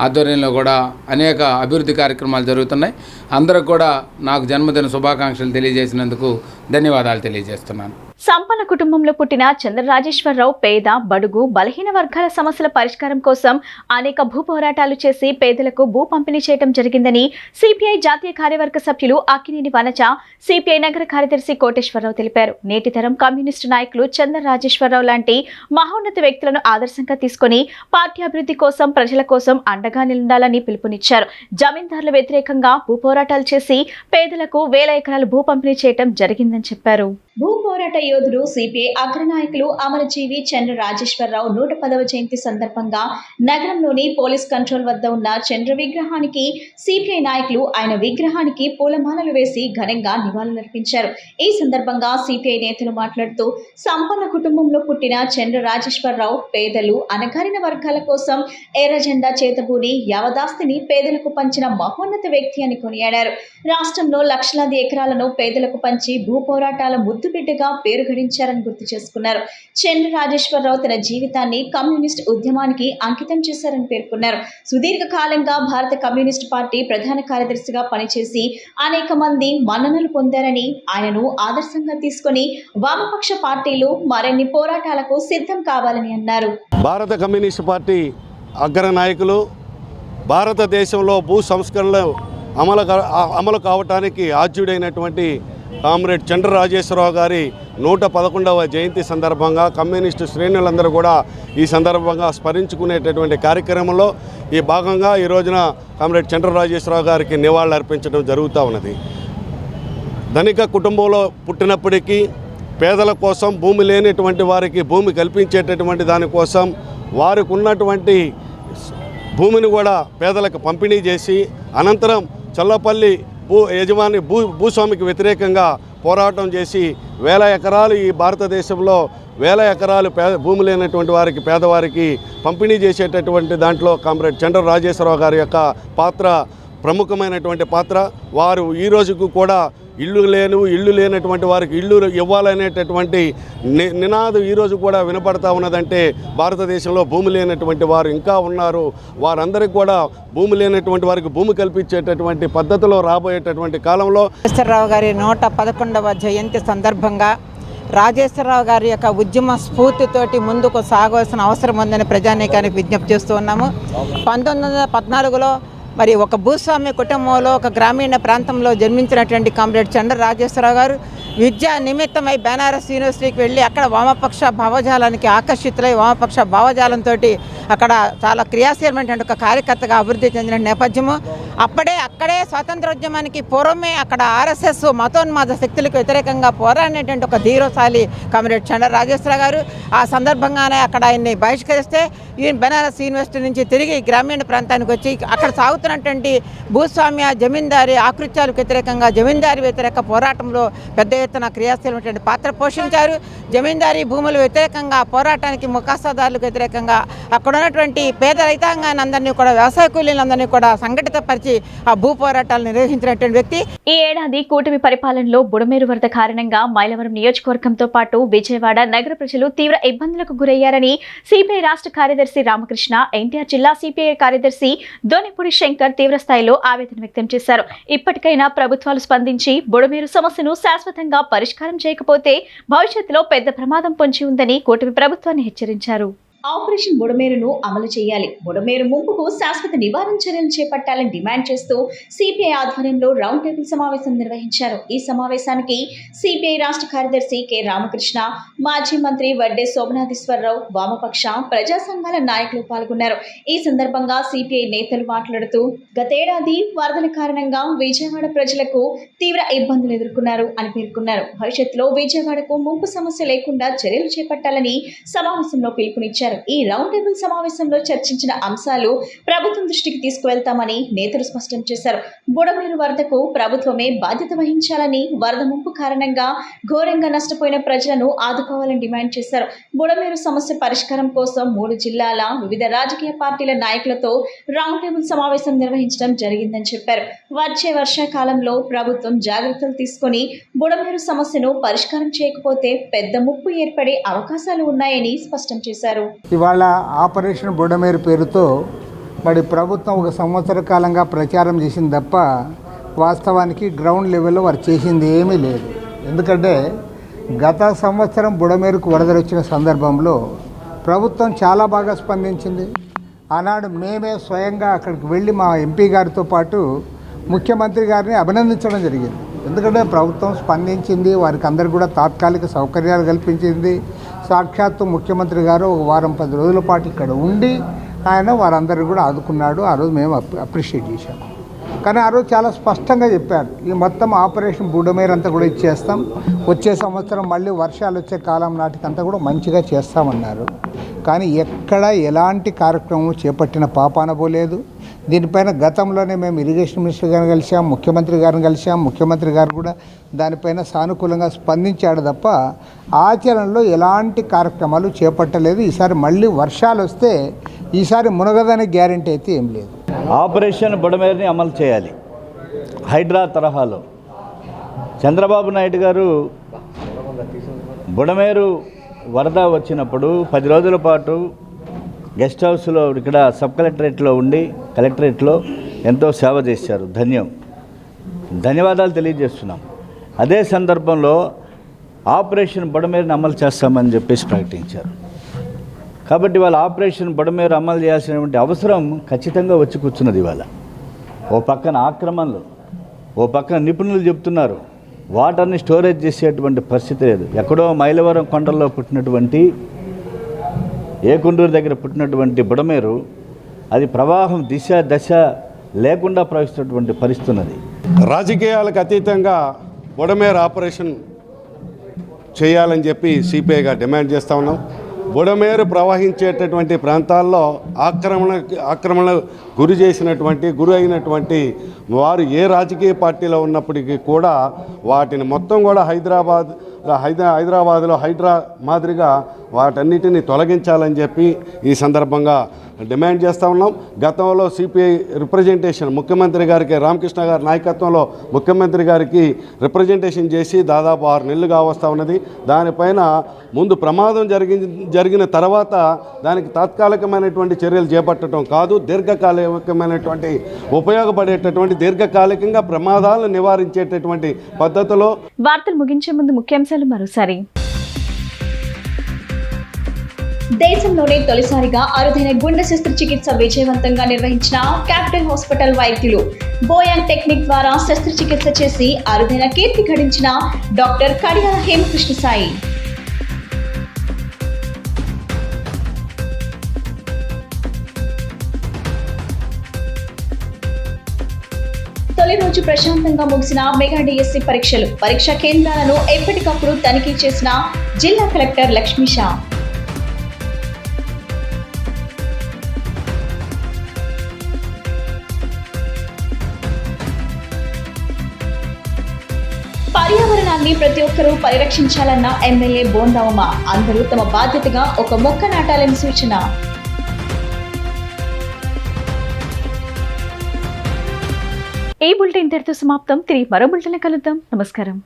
ఆధ్వర్యంలో కూడా అనేక అభివృద్ధి కార్యక్రమాలు జరుగుతున్నాయి. అందరికి కూడా నాకు జన్మదిన శుభాకాంక్షలు తెలియజేసినందుకు ధన్యవాదాలు తెలియజేస్తున్నాను. సంపన్న కుటుంబంలో పుట్టిన చంద్రరాజేశ్వరరావు పేద, బడుగు, బలహీన వర్గాల సమస్యల పరిష్కారం కోసం అనేక భూ పోరాటాలు చేసి పేదలకు భూ పంపిణీ చేయడం జరిగిందని CPI జాతీయ కార్యవర్గ సభ్యులు అక్కినేని వనజ, CPI నగర కార్యదర్శి కోటేశ్వరరావు తెలిపారు. నేటి తరం కమ్యూనిస్టు నాయకులు చంద్రరాజేశ్వరరావు లాంటి మహోన్నత వ్యక్తులను ఆదర్శంగా తీసుకుని పార్టీ అభివృద్ధి కోసం, ప్రజల కోసం అండగా నిలడాలని పిలుపునిచ్చారు. జమీందారుల వ్యతిరేకంగా భూ పోరాటాలు చేసి పేదలకు 1000 ఎకరాల భూ పంపిణీ చేయడం జరిగిందని చెప్పారు. భూ పోరాట యోధుడు CPI అగ్రనాయకులు అమరజీవి చంద్ర రాజేశ్వరరావు 110వ జయంతి సందర్భంగా నగరంలోని పోలీస్ కంట్రోల్ వద్ద ఉన్న చంద్ర విగ్రహానికి CPI నాయకులు ఆయన విగ్రహానికి పూలమాలలు వేసి ఘనంగా నివాళులర్పించారు. ఈ సందర్భంగా CPI నేతలు మాట్లాడుతూ సంపన్న కుటుంబంలో పుట్టిన చంద్ర రాజేశ్వరరావు పేదలు, అణగారిన వర్గాల కోసం ఎర్ర జెండా చేతబూని యావదాస్తిని పేదలకు పంచిన మహోన్నత వ్యక్తి అని కొనియాడారు. రాష్ట్రంలో లక్షలాది ఎకరాలను పేదలకు పంచి భూ పోరాటాల ముద్దుబిడ్డగా పేరు గడించారని గుర్తు చేసుకున్నారు. చంద్ర రాజేశ్వరరావు తన జీవితాన్ని కమ్యూనిస్ట్ ఉద్యమానికి అంకితం చేశారని పేర్కొన్నారు. సుదీర్ఘ కాలంగా భారత కమ్యూనిస్ట్ పార్టీ ప్రధాన కార్యదర్శిగా పనిచేసి అనేక మంది మన్ననలు పొందారని, ఆయనను ఆదర్శంగా తీసుకుని వామపక్ష పార్టీలు మరిన్ని పోరాటాలకు సిద్ధం కావాలని అన్నారు. భారత కమ్యూనిస్ట్ పార్టీ అగ్ర నాయకులు భారతదేశంలో భూ సంస్కరణలు అమలు కావటానికి ఆద్యుడైనటువంటి కామ్రేడ్ చంద్ర రాజేశ్వరరావు గారి 111వ జయంతి సందర్భంగా కమ్యూనిస్టు శ్రేణులందరూ కూడా ఈ సందర్భంగా స్మరించుకునేటటువంటి కార్యక్రమంలో ఈ భాగంగా ఈ రోజున కామ్రేడ్ చంద్ర రాజేశ్వరరావు గారికి నివాళులు అర్పించడం జరుగుతూ ఉన్నది. ధనిక కుటుంబంలో పుట్టినప్పటికీ పేదల కోసం భూమి లేనటువంటి వారికి భూమి కల్పించేటటువంటి దానికోసం వారికి ఉన్నటువంటి భూమిని కూడా పేదలకు పంపిణీ చేసి అనంతరం చల్లపల్లి భూస్వామికి వ్యతిరేకంగా పోరాటం చేసి వేల ఎకరాలు ఈ భారతదేశంలో వేల ఎకరాలు భూమి లేనటువంటి వారికి పేదవారికి పంపిణీ చేసేటటువంటి దాంట్లో కామ్రేడ్ చంద్ర రాజేశ్వరరావు గారి యొక్క పాత్ర ప్రముఖమైనటువంటి పాత్ర. వారు ఈ రోజుకు కూడా ఇల్లు లేనటువంటి వారికి ఇల్లు ఇవ్వాలనేటటువంటి నినాదం ఈరోజు కూడా వినపడతా ఉన్నదంటే భారతదేశంలో భూమి లేనటువంటి వారు ఇంకా ఉన్నారు. వారందరికీ కూడా భూమి లేనటువంటి వారికి భూమి కల్పించేటటువంటి పద్ధతిలో రాబోయేటటువంటి కాలంలో రాజేశ్వరరావు గారి 111వ జయంతి సందర్భంగా రాజేశ్వరరావు గారి యొక్క ఉద్యమ స్ఫూర్తితోటి ముందుకు సాగవలసిన అవసరం ఉందని ప్రజానీకానికి విజ్ఞప్తి చేస్తూ ఉన్నాము. 1914లో మరి ఒక భూస్వామ్య కుటుంబంలో ఒక గ్రామీణ ప్రాంతంలో జన్మించినటువంటి కామ్రేడ్ చంద్ర రాజేశ్వరరావు గారు విద్యా నిమిత్తమై బెనారస్ యూనివర్సిటీకి వెళ్ళి అక్కడ వామపక్ష భావజాలానికి ఆకర్షితులై వామపక్ష భావజాలంతో అక్కడ చాలా క్రియాశీలమైనటువంటి ఒక కార్యకర్తగా అభివృద్ధి చెందిన నేపథ్యము. అక్కడే స్వాతంత్రోద్యమానికి పూర్వమే అక్కడ ఆర్ఎస్ఎస్ మతోన్మాద శక్తులకు వ్యతిరేకంగా పోరాడినటువంటి ఒక ధీరోశాలి కామ్రేడ్ చంద్ర రాజేశ్వరరావు గారు. ఆ సందర్భంగానే అక్కడ ఆయన్ని బహిష్కరిస్తే బెనారస్ యూనివర్సిటీ నుంచి తిరిగి గ్రామీణ ప్రాంతానికి వచ్చి అక్కడ సాగుతున్నటువంటి భూస్వామ్య జమీందారీ ఆకృత్యాలకు వ్యతిరేకంగా జమీందారీ వ్యతిరేక పోరాటంలో పెద్ద ఎత్తున క్రియాశీలమైనటువంటి పాత్ర పోషించారు. జమీందారీ భూముల వ్యతిరేకంగా పోరాటానికి ముఖాసాదారులకు వ్యతిరేకంగా అక్కడ ఉన్నటువంటి పేద రైతాంగాన్ని అందరినీ కూడా వ్యవసాయ కూలీలందరినీ కూడా సంఘటితపరిచి ఆ భూ పోరాటాలు నిర్వహించినటువంటి వ్యక్తి. ఈ ఏడాది కూటమి పరిపాలనలో బుడమేరు వరద కారణంగా మైలవరం నియోజకవర్గంతో పాటు విజయవాడ నగర ప్రజలు తీవ్ర ఇబ్బందులకు గురయ్యారని సిపిఐ రాష్ట్ర కార్యదర్శి రామకృష్ణ, ఎన్టీఆర్ జిల్లా సిపిఐ కార్యదర్శి దోనిపూడి శంకర్ తీవ్ర స్థాయిలో ఆవేదన వ్యక్తం చేశారు. ఇప్పటికైనా ప్రభుత్వాలు స్పందించి బుడమేరు సమస్యను శాశ్వతంగా పరిష్కారం చేయకపోతే భవిష్యత్తులో పెద్ద ప్రమాదం పొంచి ఉందని కూటమి ప్రభుత్వాన్ని హెచ్చరించారు. ఆపరేషన్ బుడమేరును అమలు చేయాలి, బుడమేరు ముంపుకు శాశ్వత నివారణ చర్యలు చేపట్టాలని డిమాండ్ చేస్తూ సిపిఐ ఆధ్వర్యంలో రౌండ్ టేబుల్ సమావేశం నిర్వహించారు. ఈ సమావేశానికి సిపిఐ రాష్ట్ర కార్యదర్శి కె రామకృష్ణ, మాజీ మంత్రి వడ్డే శోభనాథేశ్వరరావు, వామపక్ష ప్రజా సంఘాల నాయకులు పాల్గొన్నారు. ఈ సందర్భంగా సిపిఐ నేతలు మాట్లాడుతూ గతేడాది వరదల కారణంగా విజయవాడ ప్రజలకు తీవ్ర ఇబ్బందులు ఎదుర్కొన్నారు అని పేర్కొన్నారు. భవిష్యత్తులో విజయవాడకు ముంపు సమస్య లేకుండా చర్యలు చేపట్టాలని సమావేశంలో పిలుపునిచ్చారు. ఈ రౌండ్ టేబుల్ సమావేశంలో చర్చించిన అంశాలు ప్రభుత్వం దృష్టికి తీసుకువెళ్తామని నేతలు స్పష్టం చేశారు. బుడమేరు వరదకు ప్రభుత్వమే బాధ్యత వహించాలని, వరద ముంపు కారణంగా ఘోరంగా నష్టపోయిన ప్రజలను ఆదుకోవాలని డిమాండ్ చేశారు. బుడమేరు సమస్య పరిష్కారం కోసం 3 జిల్లాల వివిధ రాజకీయ పార్టీల నాయకులతో రౌండ్ టేబుల్ సమావేశం నిర్వహించడం జరిగిందని చెప్పారు. వచ్చే వర్షాకాలంలో ప్రభుత్వం జాగ్రత్తలు తీసుకుని బుడమేరు సమస్యను పరిష్కారం చేయకపోతే పెద్ద ముప్పు ఏర్పడే అవకాశాలు ఉన్నాయని స్పష్టం చేశారు. ఇవాళ ఆపరేషన్ బుడమేరు పేరుతో మరి ప్రభుత్వం 1 సంవత్సర కాలంగా ప్రచారం చేసింది తప్ప వాస్తవానికి గ్రౌండ్ లెవెల్లో వారు చేసింది ఏమీ లేదు. ఎందుకంటే గత సంవత్సరం బుడమేరుకు వరదలు వచ్చిన సందర్భంలో ప్రభుత్వం చాలా బాగా స్పందించింది. ఆనాడు మేమే స్వయంగా అక్కడికి వెళ్ళి మా ఎంపీ గారితో పాటు ముఖ్యమంత్రి గారిని అభినందించడం జరిగింది. ఎందుకంటే ప్రభుత్వం స్పందించింది, వారికి అందరికీ కూడా తాత్కాలిక సౌకర్యాలు కల్పించింది. సాక్షాత్తు ముఖ్యమంత్రి గారు 1 వారం 10 రోజుల పాటు ఇక్కడ ఉండి ఆయన వారందరినీ కూడా ఆదుకున్నాడు. ఆ రోజు మేము అప్రిషియేట్ చేశాము. కానీ ఆ రోజు చాలా స్పష్టంగా చెప్పారు, ఈ మొత్తం ఆపరేషన్ బుడమేరు అంతా కూడా ఇచ్చేస్తాం, వచ్చే సంవత్సరం మళ్ళీ వర్షాలు వచ్చే కాలం నాటికంతా కూడా మంచిగా చేస్తామన్నారు. కానీ ఎక్కడ ఎలాంటి కార్యక్రమం చేపట్టిన పాపాన పోలేదు. దీనిపైన గతంలోనే మేము ఇరిగేషన్ మినిస్టర్ గారిని కలిసాం, ముఖ్యమంత్రి గారిని కలిసాం. ముఖ్యమంత్రి గారు కూడా దానిపైన సానుకూలంగా స్పందించాడు తప్ప ఆచరణలో ఎలాంటి కార్యక్రమాలు చేపట్టలేదు. ఈసారి మళ్ళీ వర్షాలు వస్తే ఈసారి మునగదనే గ్యారెంటీ అయితే ఏం లేదు. ఆపరేషన్ బుడమేరుని అమలు చేయాలి హైడ్రా తరహాలో. చంద్రబాబు నాయుడు గారు బుడమేరు వరద వచ్చినప్పుడు 10 రోజుల పాటు గెస్ట్ హౌస్లో ఇక్కడ సబ్ కలెక్టరేట్లో ఉండి కలెక్టరేట్లో ఎంతో సేవ చేశారు. ధన్యవాదాలు తెలియజేస్తున్నాం. అదే సందర్భంలో ఆపరేషన్ బుడమేరుని అమలు చేస్తామని చెప్పేసి ప్రకటించారు. కాబట్టి వాళ్ళ ఆపరేషన్ బుడమేరు అమలు చేయాల్సినటువంటి అవసరం ఖచ్చితంగా వచ్చి కూర్చున్నది. ఇవాళ ఓ పక్కన ఆక్రమణలు, ఓ పక్కన నిపుణులు చెప్తున్నారు వాటర్ని స్టోరేజ్ చేసేటువంటి పరిస్థితి లేదు. ఎక్కడో మైలవరం కొండల్లో పుట్టినటువంటి ఏకుండూరు దగ్గర పుట్టినటువంటి బుడమేరు అది ప్రవాహం దశ లేకుండా ప్రవహిస్తున్నటువంటి పరిస్థితి ఉన్నది. రాజకీయాలకు అతీతంగా బుడమేరు ఆపరేషన్ చేయాలని చెప్పి సిపిఐగా డిమాండ్ చేస్తూ ఉన్నాం. బుడమేరు ప్రవహించేటటువంటి ప్రాంతాల్లో ఆక్రమణ గురి అయినటువంటి వారు ఏ రాజకీయ పార్టీలో ఉన్నప్పటికీ కూడా వాటిని మొత్తం కూడా హైదరాబాద్లో హైడ్రా మాదిరిగా వాటన్నిటిని తొలగించాలని చెప్పి ఈ సందర్భంగా డిమాండ్ చేస్తూ ఉన్నాం. గతంలో సిపిఐ రిప్రజెంటేషన్ ముఖ్యమంత్రి గారికి రామకృష్ణ గారి నాయకత్వంలో ముఖ్యమంత్రి గారికి రిప్రజెంటేషన్ చేసి దాదాపు 6 నెలలుగా వస్తూ ఉన్నది. దానిపైన ముందు ప్రమాదం జరిగిన తర్వాత దానికి తాత్కాలికమైనటువంటి చర్యలు చేపట్టడం కాదు, దీర్ఘకాలికమైనటువంటి ఉపయోగపడేటటువంటి దీర్ఘకాలికంగా ప్రమాదాలను నివారించేటటువంటి పద్ధతిలో. వార్తలు ముగించే ముందు ముఖ్యాంశాలు మరోసారి. దేశంలోనే తొలిసారిగా అరుదైన గుండె శస్త్రచికిత్స విజయవంతంగా నిర్వహించిన క్యాపిటల్ హాస్పిటల్ వైద్యులు బోయాంగ్ టెక్నిక్ ద్వారా శస్త్రచికిత్స చేసి అరుదైన కీర్తి గడించిన డాక్టర్ కడియాల హేమకృష్ణ సాయి. తొలి రోజు ప్రశాంతంగా ముగిసిన మెగా డిఎస్సి పరీక్షలు. పరీక్షా కేంద్రాలను ఎప్పటికప్పుడు తనిఖీ చేసిన జిల్లా కలెక్టర్ లక్ష్మీషా. పర్యావరణాన్ని ప్రతి ఒక్కరూ పరిరక్షించాలన్న ఎమ్మెల్యే బోండా ఉమ. అందరూ తమ బాధ్యతగా ఒక మొక్క నాటాలని సూచన. ఈ బులెటిన్ ఇంతటితో సమాప్తం. తిరిగి మరో బులెటిన్ కలుద్దాం. నమస్కారం.